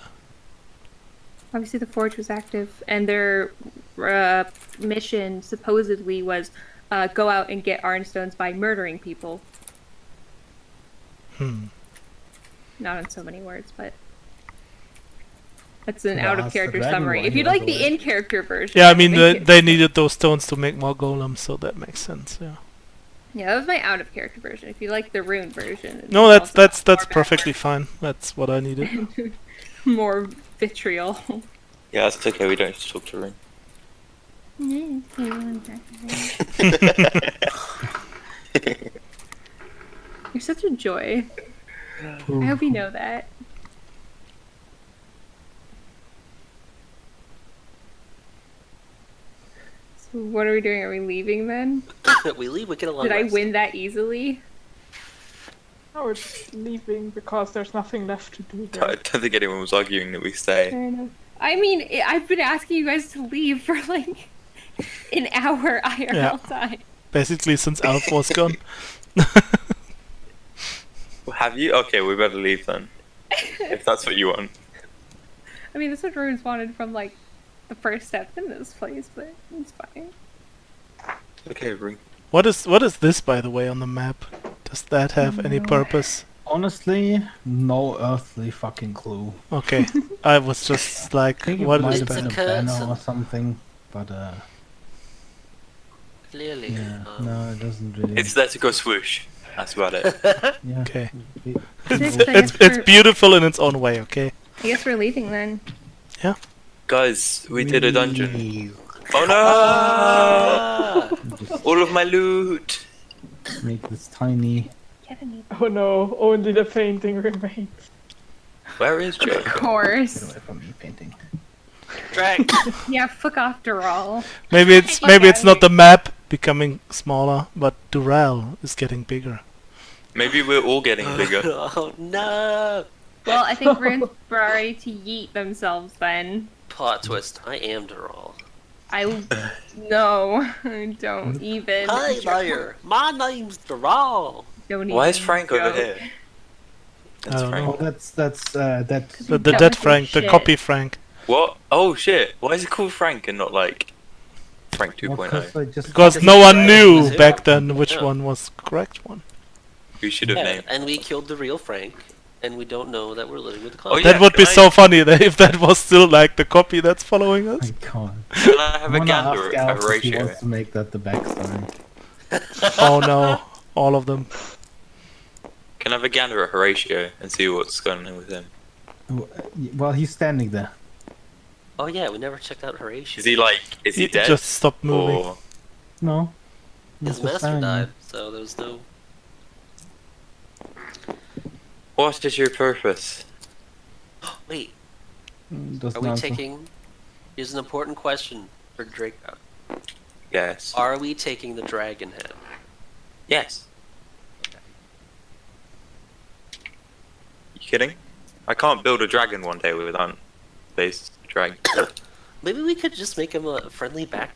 Obviously, the forge was active, and their mission supposedly was go out and get Ironstones by murdering people. Not in so many words, but that's an Yeah, out-of-character that's the summary. dragon If you'd one, like the by the way. in-character version, Yeah, I will mean, make it. they needed those stones to make more golems, so that makes sense, yeah. Yeah, that was my out-of-character version. If you like the rune version, it No, also that's has more perfectly fine. That's what I needed. background. More vitriol. Yeah, that's okay. We don't have to talk to Rin. You're such a joy. I hope you know that. So what are we doing? Are we leaving then? We leave, we get a long Did I rest. win that easily? No, we're just leaving because there's nothing left to do I here. don't think anyone was arguing that we stay. Fair enough. I mean, I've been asking you guys to leave for like an hour IRL Yeah. time. Basically, since Alf was gone. Have you? Okay, we better leave then. If that's what you want. I mean, that's what Runes wanted from like the first step in this place, but it's fine. Okay, Rin. What is this, by the way, on the map? Does that have any purpose? Honestly, no earthly fucking clue. Okay, I was just like, I think it what might is have It's been a a that? banner curse. or something, but Clearly. yeah, no, it doesn't really. It's there to go swoosh. That's about it. Yeah. Okay, It- it's beautiful in its own way. Okay. I guess we're leaving then. Guys, we did a dungeon. Leave. Oh no! Ah! Just All of my loot! make this tiny. Kevin, Oh no, only the painting remains. Where is Jake? of Get course. away from me painting. Drag. Yeah, fuck off, Dural. Maybe it's not the map becoming smaller, but Dural is getting bigger. Maybe we're all getting bigger. Oh no! Well, I think Runes were ready to yeet themselves then. Plot twist. I am Dural. No, don't even. Hi, liar. My name's Dural. Don't Why is even Frank over joke. here? That's I don't Frank. Oh, that's that. The That dead was Frank, the shit. copy Frank. What? Oh shit! Why is it called Frank and not like Frank Well, 2.0? 'cause I just Because no one Frank knew was back it. then which Yeah. one was the correct one. We should have Yeah, named. and we killed the real Frank, and we don't know that we're living with the Oh, clone. yeah, That would be can I- so funny that if that was still like the copy that's following us. I can't. Can I have a I wanna gander ask at Alf if he Horatio? wants to make that the backstory. Oh no, all of them. Can I have a gander at Horatio and see what's going on with him? Well, he's standing there. Oh yeah, we never checked out Horatio. Is he like? Is he He dead? just stopped moving. Or No. His He's just master standing died, so there was no. what is your purpose? Wait, there. Doesn't are we answer. taking? Here's an important question for Draco. Yes. Are we taking the dragon head? Yes. You kidding? I can't build a dragon one day without base dragon. Maybe we could just make him a friendly backpack.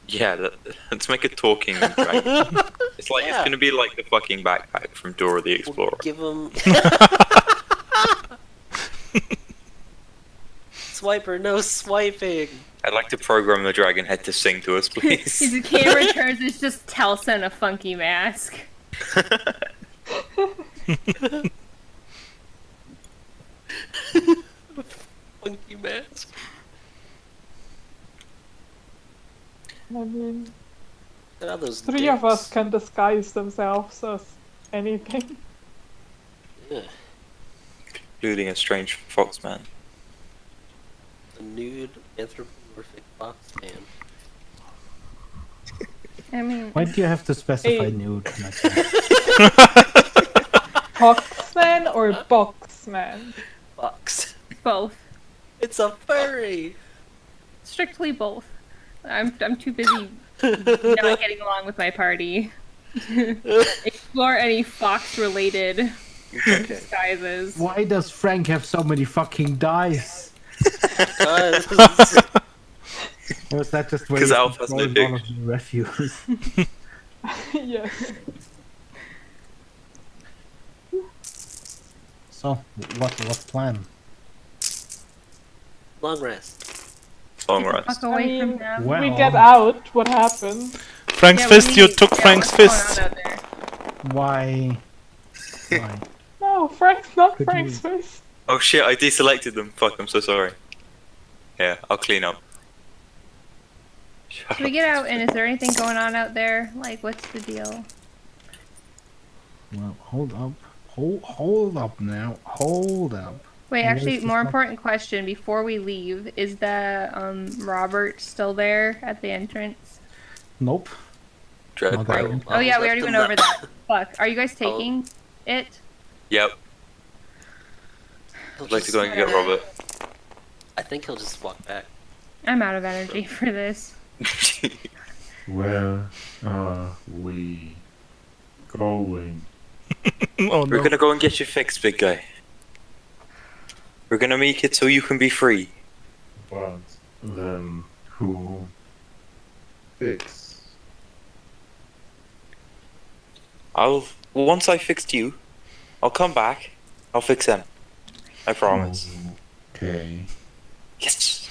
Yeah, let's make a talking dragon. It's like it's Yeah. gonna be like the fucking backpack from Dora the We'll Explorer. give him. Swiper, no swiping. I'd like to program the dragon head to sing to us, please. His camera turns, it's just Telsa in a funky mask. Funky mask. I mean, Look at all those three of us dicks. can disguise themselves as anything. Yeah, Including a strange fox man. a nude anthropomorphic fox man. I mean, Why do you have to specify Hey. nude? Like Boxman or Boxman? Fox. both. It's a furry. Strictly both. I'm too busy not getting along with my party. Explore any fox-related disguises. Why does Frank have so many fucking dice? Because Or is that just where 'Cause you Alf has no throw in all dick. of the refuse? Yes. So, what's plan? Long rest. Long Get the rest. fuck away I from mean, them. Well- we get out. What happened? Frank's Yeah, we fist, you need- took yeah, Frank's what's going on fist. out there? Why? Why? No, Frank's not Could Frank's you- face. Oh shit, I deselected them. Fuck, I'm so sorry. Yeah, I'll clean up. Should we get out and is there anything going on out there? Like, what's the deal? Well, hold up. Hold up now. Hold up. Wait, Where actually, is this more one? important question before we leave: is the Robert still there at the entrance? Nope. Dread Not Brown. that Oh yeah, we already went over that. Fuck. Are you guys Oh. taking it? Yep. He'll I'd like to just- go and get Robert. I think he'll just walk back. I'm out of energy for this. Where are we going? Oh We're no. gonna go and get you fixed, big guy. We're gonna make it so you can be free. But then who fix? Once I fixed you, I'll come back. I'll fix them. I promise. Okay. Yes.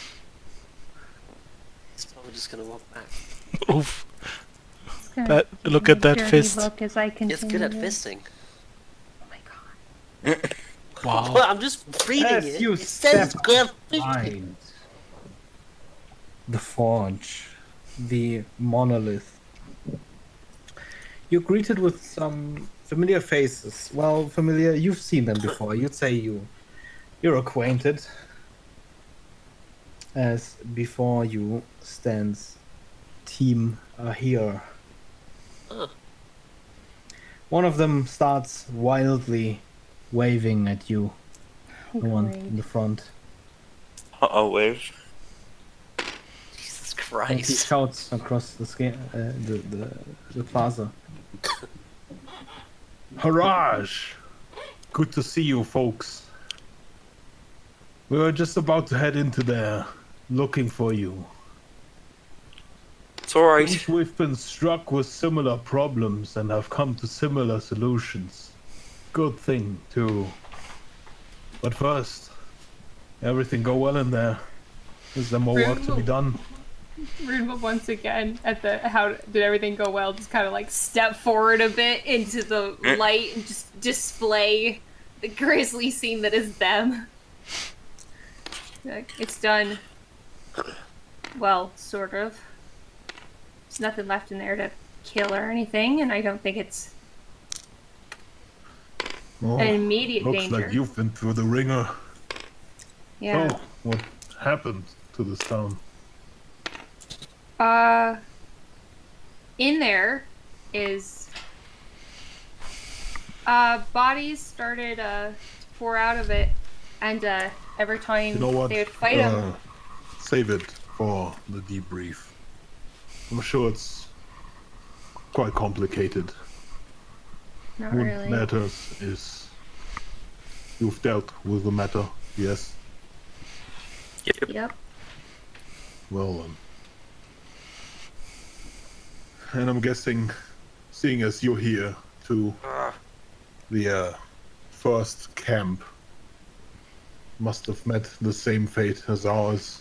He's probably just gonna walk back. Oof. Just gonna That- give look him at a that dirty fist. Look as I He's continue. good at fisting. Oh my god. Wow. Well, I'm just reading As it. you It says step good at fisting. Find the forge, the monolith. You're greeted with some familiar faces. Well, familiar. You've seen them before. You'd say you're acquainted. As before you stands Team Ahira. Oh. One of them starts wildly waving at you. The one Great. in the front. Uh-oh, wave. Jesus And he Christ. shouts across the plaza. Haraj! Good to see you, folks. We were just about to head into there, looking for you. It's alright. We've been struck with similar problems and have come to similar solutions. Good thing, too. But first, everything go well in there? Is there more work to be done? Rune will once again at the how did everything go well? Just kind of like step forward a bit into the light and just display the grisly scene that is them. Like, it's done. Well, sort of. There's nothing left in there to kill or anything, and I don't think it's Oh, an immediate looks danger. like you've been through the ringer. Yeah. Oh, what happened to this town? In there is bodies started to pour out of it, and every time You know what? they would fight them. Save it for the debrief. I'm sure it's quite complicated. Not What really. matters is you've dealt with the matter, yes? Yep. Well then. And I'm guessing, seeing as you're here to the first camp must have met the same fate as ours.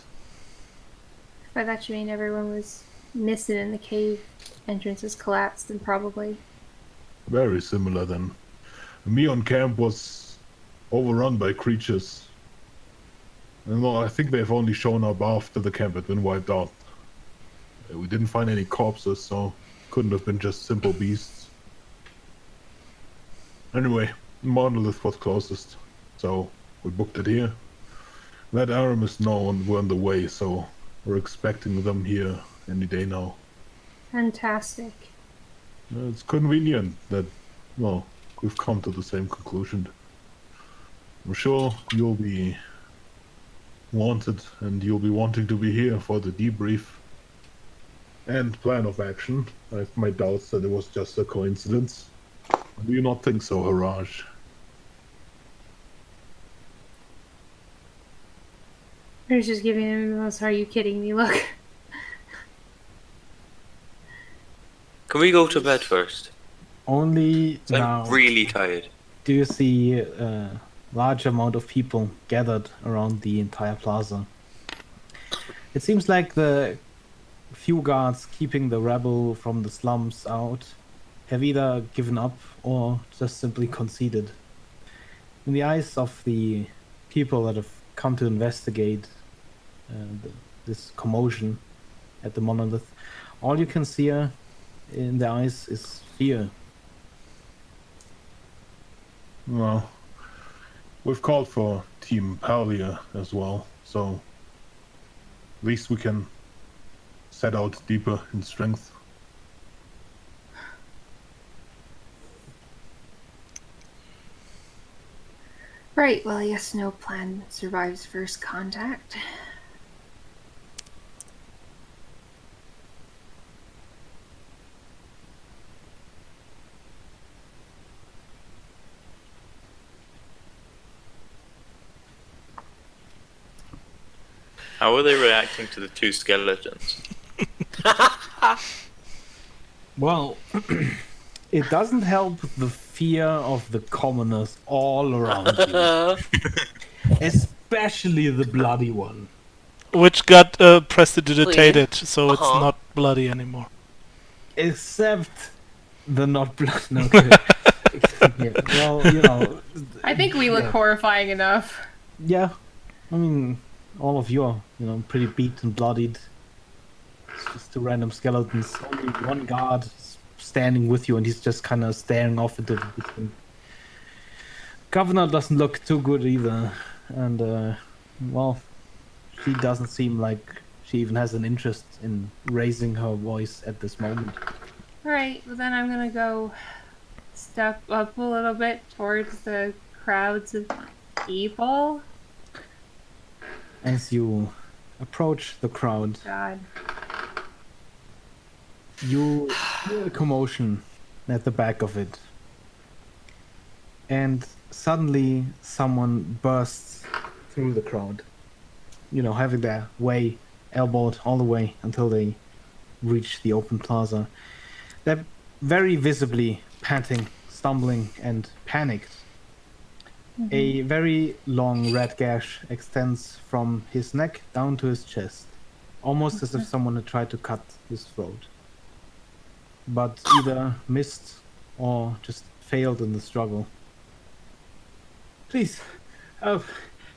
By that you mean everyone was missing in the cave. Entrances collapsed, and probably. Very similar then. Me on camp was overrun by creatures. And well, I think they've only shown up after the camp had been wiped out. We didn't find any corpses, so couldn't have been just simple beasts. Anyway, monolith was closest, so we booked it here. That Aramis known we're on the way, so we're expecting them here any day now. Fantastic. It's convenient that, well, we've come to the same conclusion. I'm sure you'll be wanted and you'll be wanting to be here for the debrief and plan of action. I have my doubts that it was just a coincidence. Do you not think so, Haraj? I was just giving him the most "are you kidding me" look. Can we go to bed first? Only now I'm really tired. do you see large amount of people gathered around the entire plaza. It seems like the few guards keeping the rabble from the slums out have either given up or just simply conceded. In the eyes of the people that have come to investigate this commotion at the monolith, all you can see in their eyes is fear. Well, we've called for Team Palia as well, so at least we can set out deeper in strength. Right, well, I guess no plan survives first contact. How are they reacting to the two skeletons? Well, it doesn't help the fear of the commoners all around you. Especially the bloody one. Which got prestidigitated, so it's not bloody anymore. Except the not blood. No, okay. Yeah, well, you know. I think we look horrifying enough. Yeah, I mean, all of you are, pretty beat and bloodied. It's just two random skeletons. Only one guard is standing with you, and he's just kind of staring off into the distance. Governor doesn't look too good either, and well, she doesn't seem like she even has an interest in raising her voice at this moment. Alright, well then I'm gonna go step up a little bit towards the crowds of people. As you approach the crowd, God. you hear a commotion at the back of it. And suddenly someone bursts through the crowd. Having their way elbowed all the way until they reach the open plaza. They're very visibly panting, stumbling, and panicked. A very long red gash extends from his neck down to his chest, almost as if someone had tried to cut his throat. But either missed or just failed in the struggle. Please,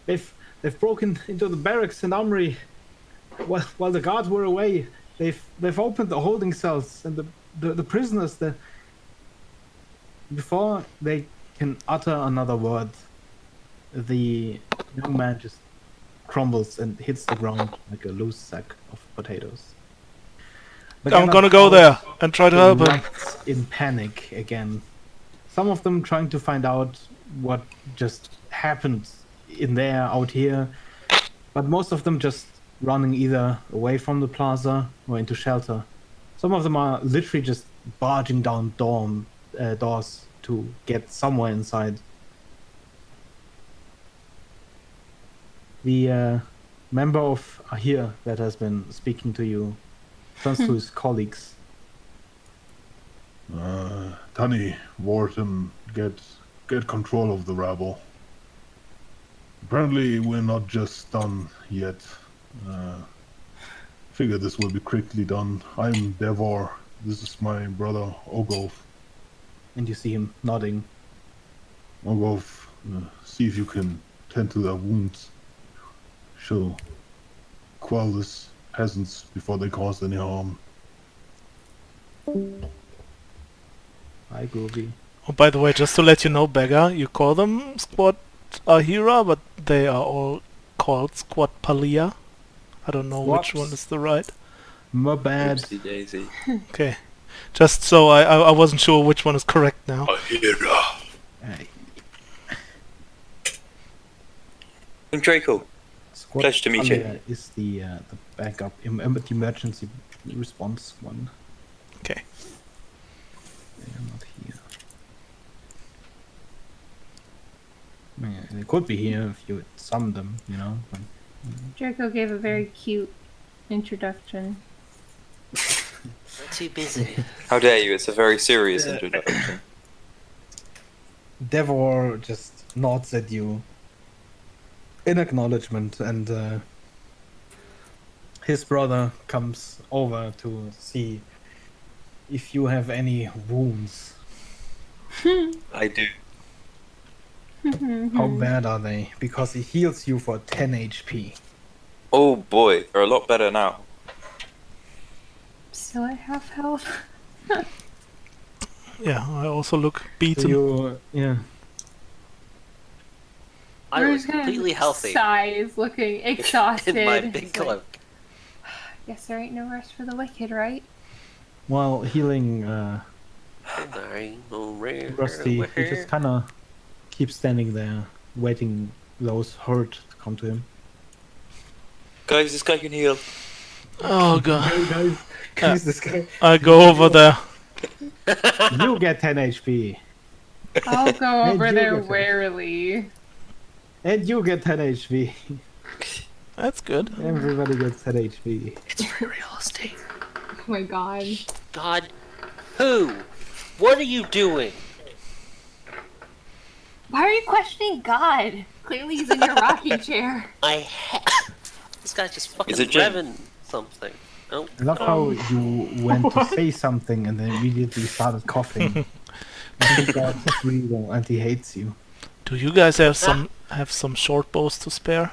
they've broken into the barracks and armory while the guards were away. They've opened the holding cells and the prisoners. Before they can utter another word, the young man just crumbles and hits the ground like a loose sack of potatoes. I'm gonna go there and try to help him. In panic again. Some of them trying to find out what just happened in there, out here. But most of them just running either away from the plaza or into shelter. Some of them are literally just barging down doors to get somewhere inside. The member of Ahira that has been speaking to you turns to his colleagues. Tani, Wharton, get control of the rabble. Apparently we're not just done yet. Figure this will be quickly done. I'm Devor. This is my brother, Ogov. And you see him nodding. Ogov, see if you can tend to their wounds. She'll quell these peasants before they cause any harm. Hi, Groovy. Oh, by the way, just to let you know, Beggar, you call them Squad Ahira, but they are all called Squad Palia. I don't know which one is the right. My bad. Oopsie daisy. Okay. Just so I wasn't sure which one is correct now. Ahira. Hey. I'm Draco. Squad Pleasure to meet you. Palia is the backup, the emergency response one. Okay. They are not here. I mean, they could be here if you would summon them, But, Draco gave a very cute introduction. Too busy. How dare you? It's a very serious introduction. Devor just nods at you in acknowledgement, and his brother comes over to see if you have any wounds. I do. How bad are they? Because he heals you for 10 HP. Oh boy, they're a lot better now. Still at half health. Yeah, I also look So beaten. you, yeah. I We're was just gonna completely healthy Sighs, looking exhausted. in my big It's like, cloak. guess there ain't no rest for the wicked, right? While healing There ain't no rare Rusty, he just kind of keeps standing there, waiting those hurt to come to him. Guys, this guy can heal. Oh god. Guys, this guy. I go over there. You get 10 HP. I'll go And over you there get it. warily. And you get 10 HP. That's good. Everybody gets 10 HP. It's very realistic. Oh my god. God, who? What are you doing? Why are you questioning God? Clearly he's in your rocking chair. This guy's just fucking Is it Jim? revving something. Oh, I love how you went to say something and then immediately started coughing. I think that's real and he hates you. Do you guys have some short bows to spare?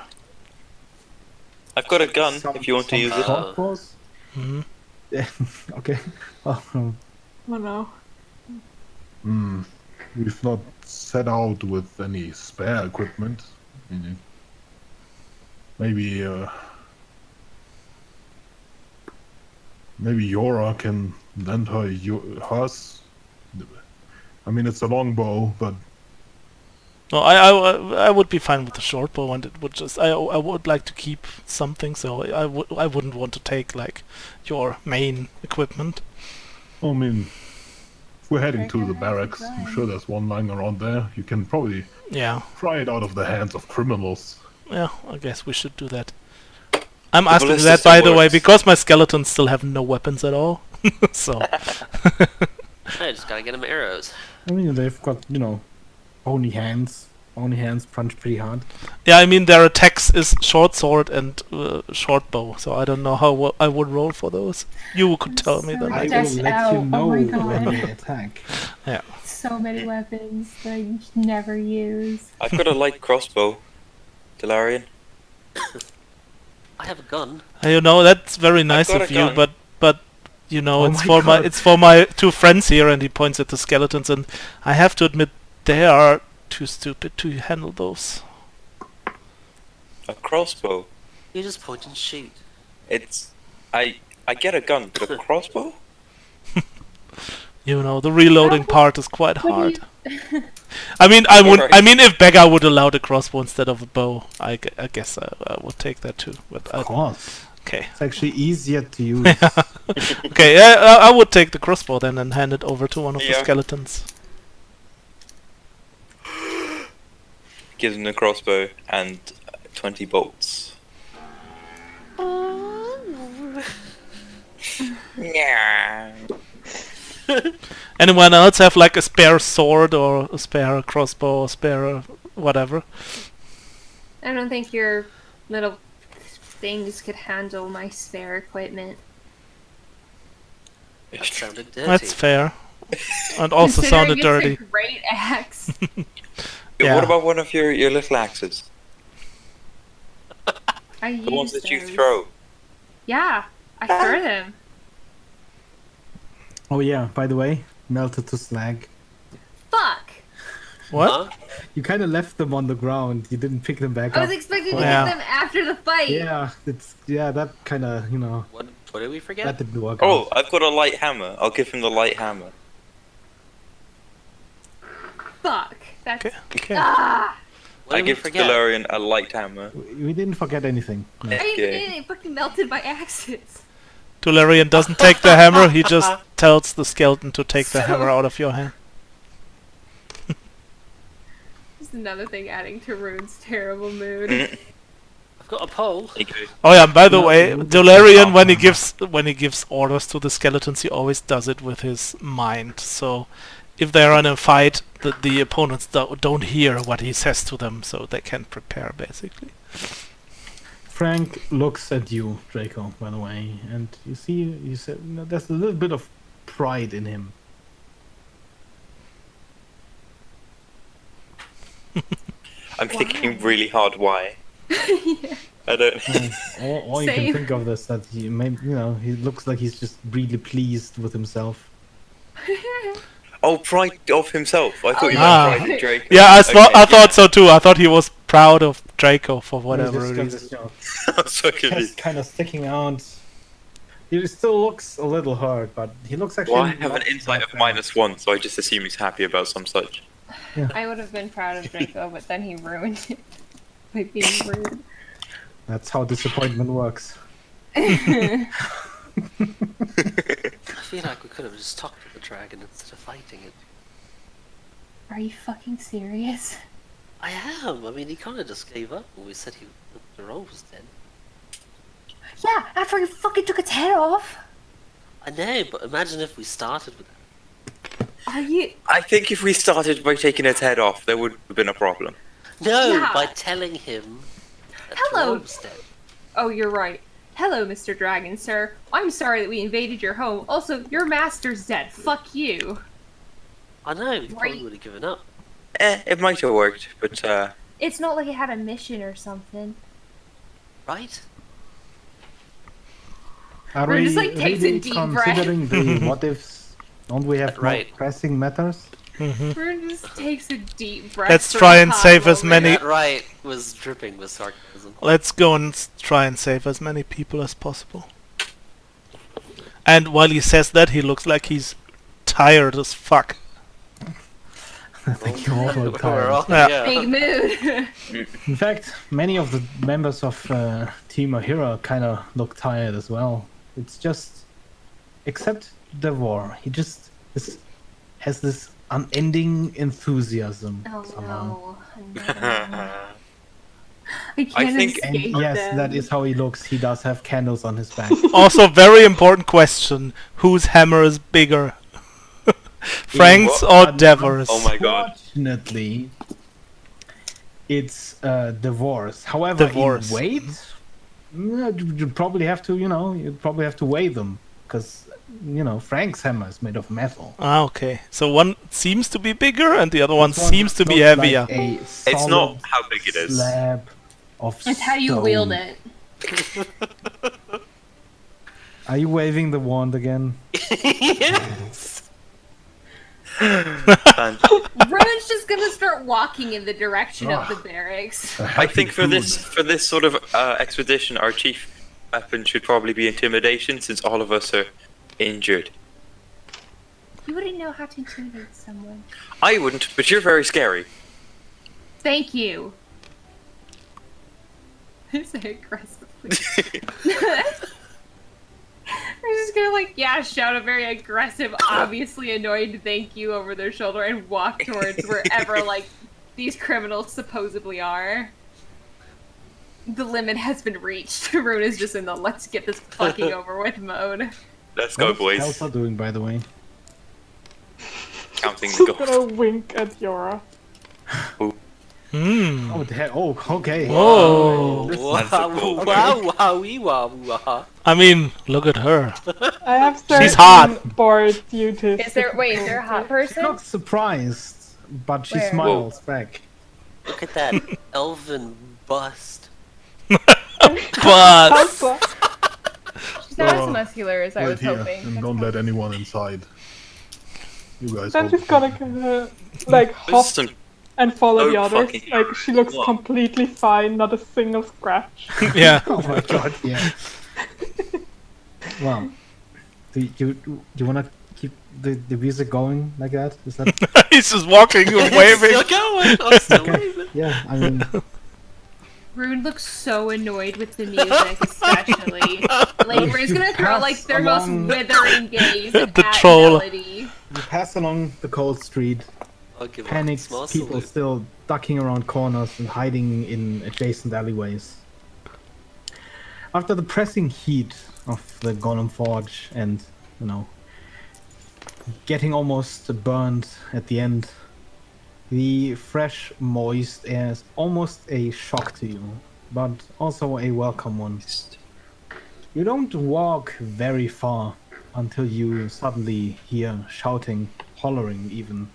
I've got a gun if you want to use it. Short bows? Hmm. Yeah, okay. Oh, Oh no. We've not set out with any spare equipment. Mhm. Maybe, maybe Yora can lend her hers. I mean, it's a long bow, but No, I would be fine with the short bow, and it would just I would like to keep something, so I wouldn't want to take like your main equipment. I mean, if we're heading to the Regular barracks, I'm sure there's one lying around there. You can probably Yeah, pry it out of the hands of criminals. yeah, I guess we should do that. I'm asking ballista that, still by the way, works. because my skeletons still have no weapons at all. So I just gotta get him arrows. I mean, they've got, bony hands. Bony hands punch pretty hard. yeah, I mean their attacks is short sword and short bow, so I don't know how I would roll for those. You could tell me so then. I I will guess. let out. you Oh know my when God. they attack. Yeah. So many weapons that I never use. I've got a light crossbow, Delarian. I have a gun. You know, that's very nice got of a you, gun. but Oh it's my for God. it's for my two friends here, and he points at the skeletons, and I have to admit they are too stupid to handle those. A crossbow. You just point and shoot. It's I get a gun, but a crossbow? You know, the reloading part is quite What hard. do you... I mean, I would. Alright. I mean, if Beggar would allow the crossbow instead of a bow, I guess I would take that too. But Of course. okay, It's actually easier to use. okay, yeah, I would take the crossbow then and hand it over to one of the Yeah. skeletons. Gives him the crossbow and 20 bolts. Yeah. Anyone else have like a spare sword or a spare crossbow or spare whatever? I don't think your little things could handle my spare equipment. That sounded dirty. That's fair. And also sounded Considering dirty. it's a great axe. Yeah. What about one of your little axes? I The ones use that you those. throw. Yeah, I throw them. Oh yeah, by the way, melted to slag. Fuck! What? Huh? You kind of left them on the ground. You didn't pick them back I up. was expecting to Yeah. get them after the fight. Yeah, that kind of, What did we forget? that didn't work Oh, out. I've got a light hammer. I'll give him the light hammer. Fuck. That's Okay. Okay. ah! What I did we give forget? Delarian a light hammer. We didn't forget anything. No. I didn't Okay. get it fucking melted my axes. Tularian doesn't take the hammer. He just tells the skeleton to take the hammer out of your hand. Just another thing adding to Rune's terrible mood. I've got a pole. Oh yeah, and by the No, way, you- Dularian when he gives orders to the skeletons, he always does it with his mind. So if they're in a fight, the opponents don't hear what he says to them, so they can prepare basically. Frank looks at you, Draco, by the way, and you said, there's a little bit of pride in him. I'm thinking really hard why. Yeah. I don't. All you can Same. think of is that he looks like he's just really pleased with himself. Oh, pride of himself. I thought you yeah. meant pride of Draco. Yeah, I Okay, thought so too. I thought he was proud of Draco for whatever He's reason. just got this, I'm so chest confused. kind of sticking out. He still looks a little hurt, but he looks actually. Well, I have an not insight of bad. -1, so I just assume he's happy about some such. I would have been proud of Draco, but then he ruined it by being rude. That's how disappointment works. I feel like we could have just talked to the dragon instead of fighting it. Are you fucking serious? I am. I mean, he kind of just gave up when we said the role was dead. Yeah, after he fucking took its head off. I know, but imagine if we started with that. Are you? I think if we started by taking its head off, there would have been a problem. No, Yeah. by telling him that Hello. the was dead. Oh, you're right. Hello, Mr. Dragon, sir. I'm sorry that we invaded your home. Also, your master's dead. Fuck you. I know, he probably Right. would have given up. It might have worked, but It's not like it had a mission or something. Right? Are We're we just, like, takes a really deep breath. considering the what ifs? Don't we have more Right. pressing matters? Rune just takes a deep breath. Let's for try a and hot save as moment. many- That right was dripping with sarcasm. Let's go and try and save as many people as possible. And while he says that, he looks like he's tired as fuck. I think you're all We're tired. all- Yeah. yeah. Big mood. In fact, many of the members of Team Ahira kind of look tired as well. It's just, except Devor, he just has this unending enthusiasm Oh somehow. no. I can't think- And escape yes, them. that is how he looks. He does have candles on his back. Also, very important question: whose hammer is bigger, Frank's or Devor's? Oh my god. Unfortunately, it's Devor's. However, Devor's. in weight, you'd probably have to, weigh them because, Frank's hammer is made of metal. Ah, okay. So one seems to be bigger, and the other one This one seems to be looks heavier. Like a It's not solid how big it is. slab of It's how you stone. wield it. Are you waving the wand again? Yes. And Rune's just gonna start walking in the direction of the barracks. I think for this sort of expedition, our chief weapon should probably be intimidation, since all of us are injured. You wouldn't know how to intimidate someone. I wouldn't, but you're very scary. Thank you. I say aggressively. I'm just gonna shout a very aggressive, obviously annoyed thank you over their shoulder and walk towards wherever these criminals supposedly are. The limit has been reached. Rune is just in the let's get this fucking over with mode. Let's go, What is boys. Elsa doing, by the way? Counting the She's gold. gonna wink at Yora. Hmm. Okay. Whoa. That's a cool Wow. I mean, look at her. I have certain She's hot. board duties. Is there a hot She's person? not surprised, but she Where? smiles back. Look at that elven bust. But Elsa. She's not as Oh, muscular as I Wait was here hoping. and don't let anyone inside. You guys. Then hold she's the gonna fort. kinda This hop is some and follow so the others. fucking Like she looks What? completely fine, not a single scratch. yeah, Oh my god, yeah. Wow. Do you wanna keep the music going like that? Is that he's just walking and waving. Still going. I'm still waving. yeah, I mean Rune looks so annoyed with the music, especially. Like, Rune's gonna throw Pass their most along- withering gaze The at troll. Melody. you pass along the cold street, I'll give a panics, small people salute. still ducking around corners and hiding in adjacent alleyways. After the pressing heat of the Golem Forge and, getting almost burned at the end. The fresh, moist air is almost a shock to you, but also a welcome one. You don't walk very far until you suddenly hear shouting, hollering even.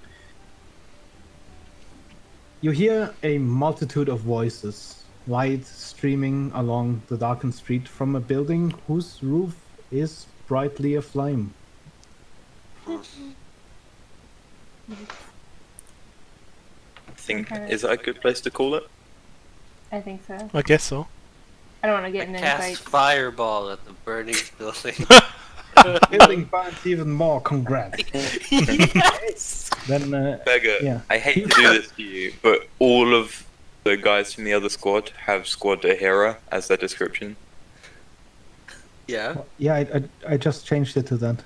You hear a multitude of voices, light streaming along the darkened street from a building whose roof is brightly aflame. I think Okay. is that a good place to call it? I think so. I guess so. I don't want to get in any Cast fight. fireball at the burning building. Building burns even more, congrats. Yes. Then, Beggar, yeah. I hate to do this to you, but all of the guys from the other squad have Squad Ahira as their description. Yeah. yeah, I just changed it to that.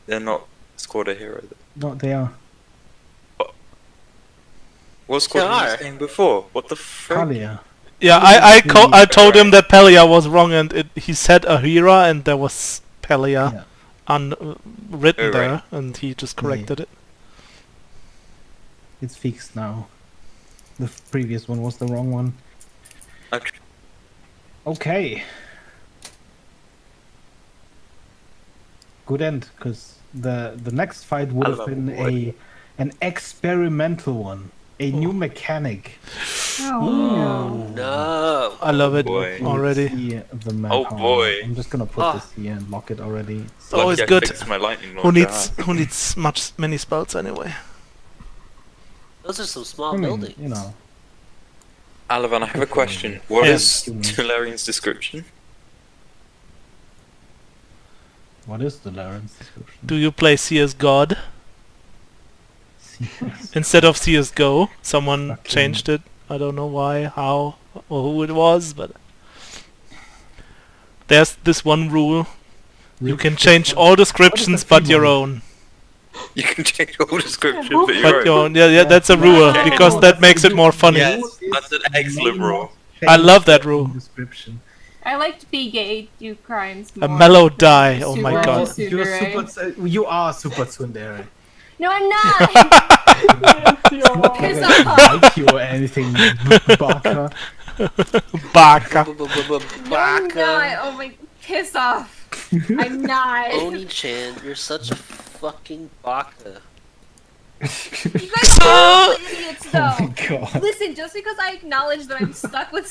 They're not Squad Ahira. No, they are. What squad were Are. you saying before? What the frick? Kalia. Yeah, I told him that Pelia was wrong, and he said Ahira, and there was Pelia Yeah. written Oh, right. there, and he just corrected it. It's fixed now. The previous one was the wrong one. Okay. Okay. Good end, because the next fight would have been an experimental one, a new mechanic. Oh, No. I love it boy. already. See the map. Oh, Hold on. boy. I'm just gonna put Ah. this here and lock it already. Oh, Lucky it's I good. fixed my lightning Who launcher. needs many spells anyway? Those are some small I mean, buildings. you know. Alavan, I have a question. What Yeah. is Tolarian's description? What is the Laren's description? Do you play CS God CS. instead of CSGO? Someone Fucking- changed it. I don't know why, how, or who it was, but there's this one rule. You can change all descriptions but your own. You can change all descriptions, who- but But you're your right. own. Yeah, that's a rule Yeah. because that makes it more funny. Yes, that's an excellent rule. I love that rule. Description. I liked Be Gay, Do Crimes A more. mellow die. Oh my Super god. You're tsundere. super. You are super tsundere. No, I'm not! Piss I off! don't like you or anything, Barker. Baka. No, I'm not! Oh my, piss off! I'm not! Oni-chan, you're such a fucking baka. You guys are all idiots Oh my though! god. Listen, just because I acknowledge that I'm stuck with